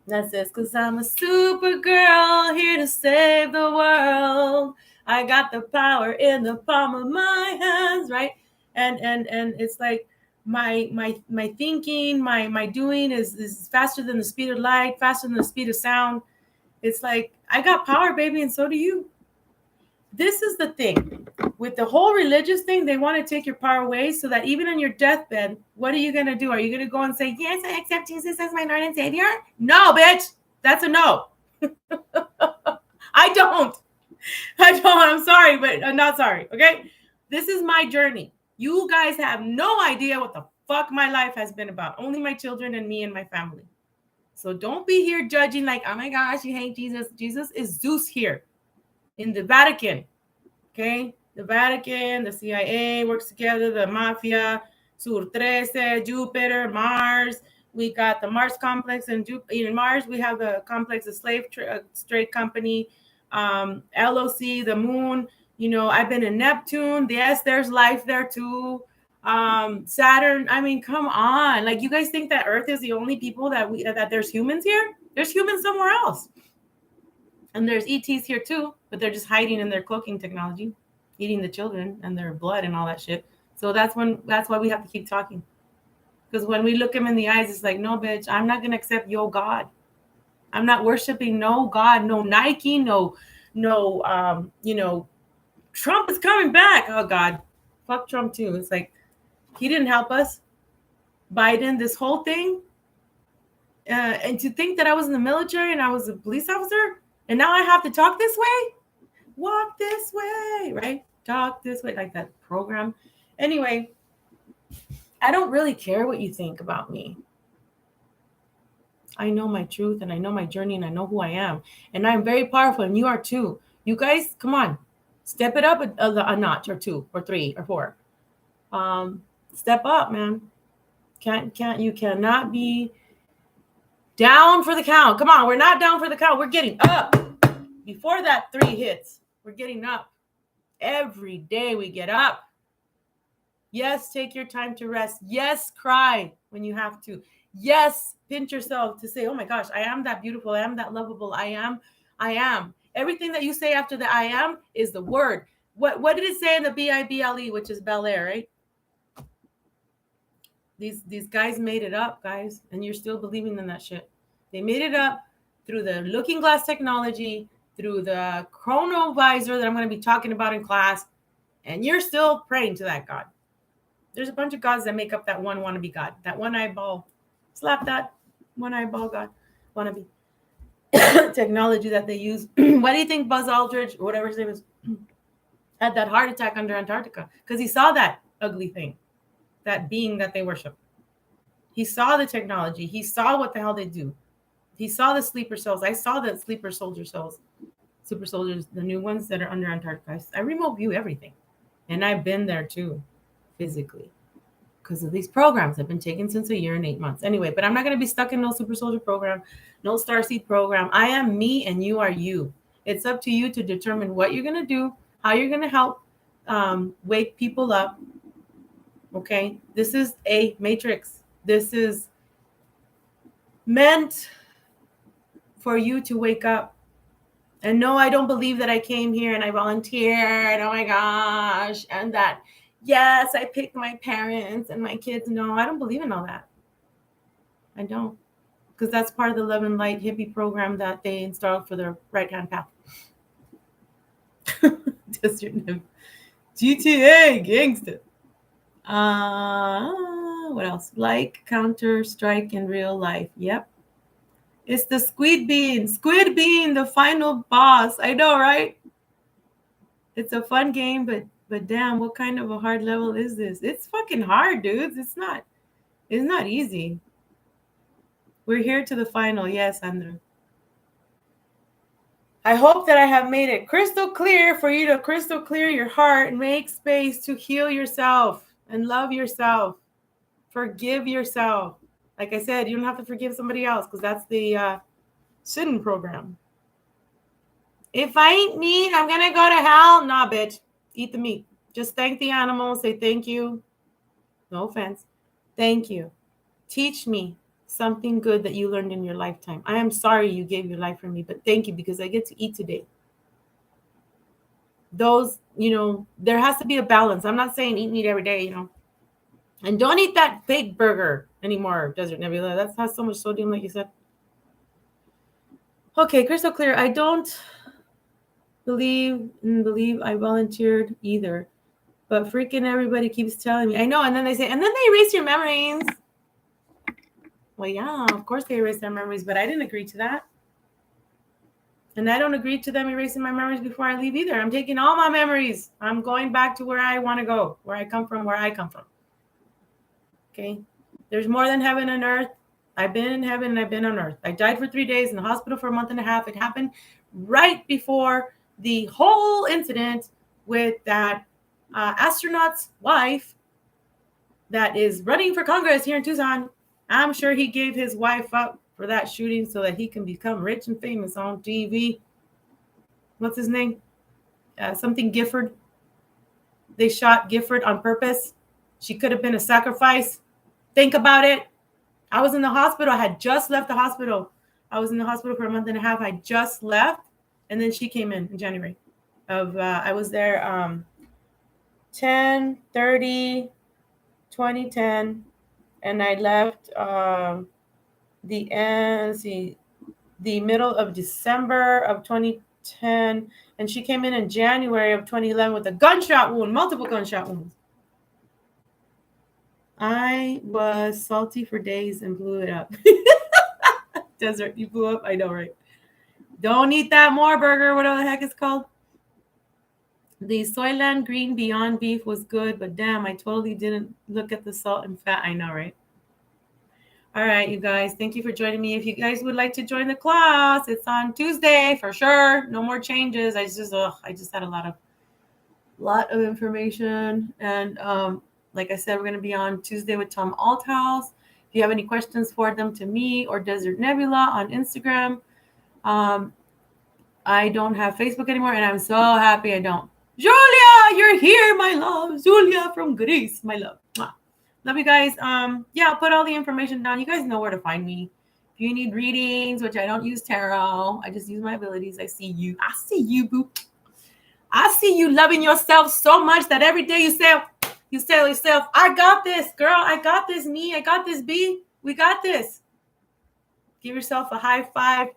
That says, "'Cause I'm a supergirl here to save the world. I got the power in the palm of my hands," right? And it's like my thinking, my doing is faster than the speed of light, faster than the speed of sound. It's like, I got power, baby, and so do you. This is the thing. With the whole religious thing, they want to take your power away so that even on your deathbed, what are you going to do? Are you going to go and say, "Yes, I accept Jesus as my Lord and Savior"? No, bitch. That's a no. I don't. I'm sorry, but I'm not sorry. Okay. This is my journey. You guys have no idea what the fuck my life has been about. Only my children and me and my family. So don't be here judging like, "Oh my gosh, you hate Jesus." Jesus is Zeus here in the Vatican. Okay. The Vatican, the CIA works together, the mafia, Sur 13, Jupiter, Mars. We got the Mars complex and in Mars. We have the complex, the slave trade company, LOC, the moon. You know, I've been in Neptune. Yes, there's life there too. Saturn. I mean, come on. Like, you guys think that Earth is the only people that there's humans here? There's humans somewhere else. And there's ETs here too, but they're just hiding in their cloaking technology, eating the children and their blood and all that shit. So that's why we have to keep talking. Because when we look them in the eyes, it's like, no, bitch, I'm not gonna accept your God. I'm not worshiping no God, no Nike, no, Trump is coming back. Oh God, fuck Trump too. It's like, he didn't help us. Biden, this whole thing, and to think that I was in the military and I was a police officer, and now I have to talk this way. Walk this way, right? Talk this way, like that program. Anyway, I don't really care what you think about me. I know my truth and I know my journey and I know who I am. And I'm very powerful and you are too. You guys, come on. Step it up a notch or two or three or four. Step up, man. You cannot be down for the count. Come on, we're not down for the count. We're getting up. Before that 3 hits, we're getting up. Every day we get up. Yes, take your time to rest. Yes, cry when you have to. Yes, pinch yourself to say, "Oh my gosh, I am that beautiful. I am that lovable. I am. Everything that you say after the I am is the word. What did it say in the BIBLE, which is Bel Air, right? These guys made it up, guys, and you're still believing in that shit. They made it up through the looking glass technology, through the chronovisor that I'm going to be talking about in class, and you're still praying to that God. There's a bunch of gods that make up that one wannabe God, that one eyeball. Slap that one eyeball God wannabe technology that they use. Why do you think Buzz Aldridge, or whatever his name is, had that heart attack under Antarctica? Because he saw that ugly thing, that being that they worship. He saw the technology. He saw what the hell they do. He saw the sleeper cells. I saw the sleeper soldier cells, super soldiers, the new ones that are under Antarctica. I remote view everything. And I've been there too, physically, because of these programs I've been taking since a year and 8 months. Anyway, but I'm not going to be stuck in no super soldier program, no starseed program. I am me and you are you. It's up to you to determine what you're going to do, how you're going to help wake people up. Okay, this is a matrix. This is meant for you to wake up. And no, I don't believe that I came here and I volunteered. Oh my gosh. And that, yes, I picked my parents and my kids. No, I don't believe in all that. I don't. Because that's part of the Love and Light hippie program that they installed for the right-hand path. Just your name. GTA, gangster. What else? Like Counter-Strike in real life. Yep. It's the Squid Bean. Squid Bean, the final boss. I know, right? It's a fun game, but damn, what kind of a hard level is this? It's fucking hard, dudes. It's not easy. We're here to the final. Yes, Andrew. I hope that I have made it crystal clear for you to crystal clear your heart and make space to heal yourself and love yourself. Forgive yourself. Like I said, you don't have to forgive somebody else because that's the Shouldn't program. If I eat meat, I'm going to go to hell. Nah, bitch. Eat the meat. Just thank the animal. Say thank you. No offense. Thank you. Teach me something good that you learned in your lifetime. I am sorry you gave your life for me, but thank you because I get to eat today. Those, there has to be a balance. I'm not saying eat meat every day, And don't eat that fake burger anymore, Desert Nebula. That has so much sodium, like you said. Okay, crystal clear. I don't believe I volunteered either. But freaking everybody keeps telling me. I know. And then they say, and then they erase your memories. Well, yeah, of course they erase their memories, but I didn't agree to that. And I don't agree to them erasing my memories before I leave either. I'm taking all my memories. I'm going back to where I want to go, where I come from. Okay. There's more than heaven and earth. I've been in heaven and I've been on earth. I died for 3 days in the hospital for a month and a half. It happened right before the whole incident with that astronaut's wife that is running for Congress here in Tucson. I'm sure he gave his wife up for that shooting so that he can become rich and famous on TV. What's his name? Something Gifford. They shot Gifford on purpose. She could have been a sacrifice. Think about it. I was in the hospital. I had just left the hospital. I was in the hospital for a month and a half. I just left. And then she came in January. I was there 10/30, 2010. And I left the middle of December of 2010. And she came in January of 2011 with a gunshot wound, multiple gunshot wounds. I was salty for days and blew it up. Desert, you blew up? I know, right? Don't eat that more burger, whatever the heck it's called. The Soyland Green Beyond Beef was good, but damn, I totally didn't look at the salt and fat. I know, right? All right, you guys, thank you for joining me. If you guys would like to join the class, it's on Tuesday for sure. No more changes. I just had a lot of information. And like I said, we're going to be on Tuesday with Tom Althouse. If you have any questions, forward them to me or Desert Nebula on Instagram. I don't have Facebook anymore, and I'm so happy I don't. Julia, you're here, my love. Julia from Greece, my love. Mwah. Love you guys. Yeah, I'll put all the information down. You guys know where to find me. If you need readings, which I don't use tarot, I just use my abilities. I see you. I see you, boo. I see you loving yourself so much that every day you tell yourself, I got this, girl. I got this, me. I got this, B. We got this. Give yourself a high five,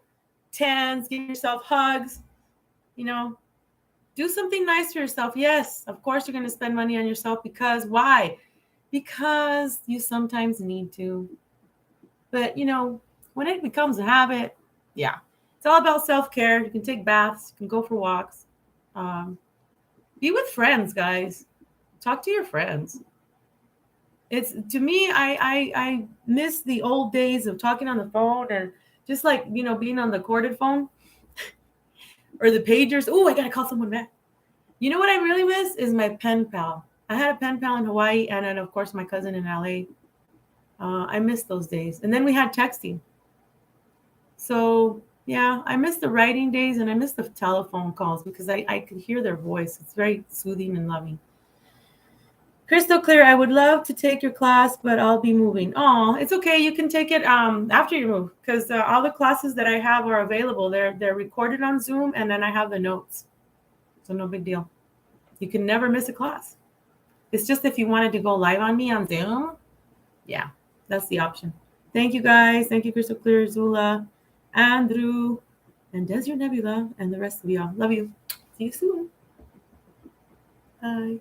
tens. Give yourself hugs. Do something nice for yourself. Yes, of course you're going to spend money on yourself because why? Because you sometimes need to. But, when it becomes a habit, yeah. It's all about self-care. You can take baths. You can go for walks. Be with friends, guys. Talk to your friends. It's to me, I miss the old days of talking on the phone and just like, being on the corded phone or the pagers. Oh, I got to call someone back. You know what I really miss is my pen pal. I had a pen pal in Hawaii and then, of course, my cousin in LA. I miss those days. And then we had texting. So, yeah, I miss the writing days and I miss the telephone calls because I could hear their voice. It's very soothing and loving. Crystal clear. I would love to take your class, but I'll be moving. Oh, it's okay. You can take it after you move because all the classes that I have are available. They're recorded on Zoom and then I have the notes. So no big deal. You can never miss a class. It's just if you wanted to go live on me on Zoom, yeah, that's the option. Thank you, guys. Thank you, Crystal Clear, Zula, Andrew, and Desert Nebula, and the rest of y'all. Love you. See you soon. Bye.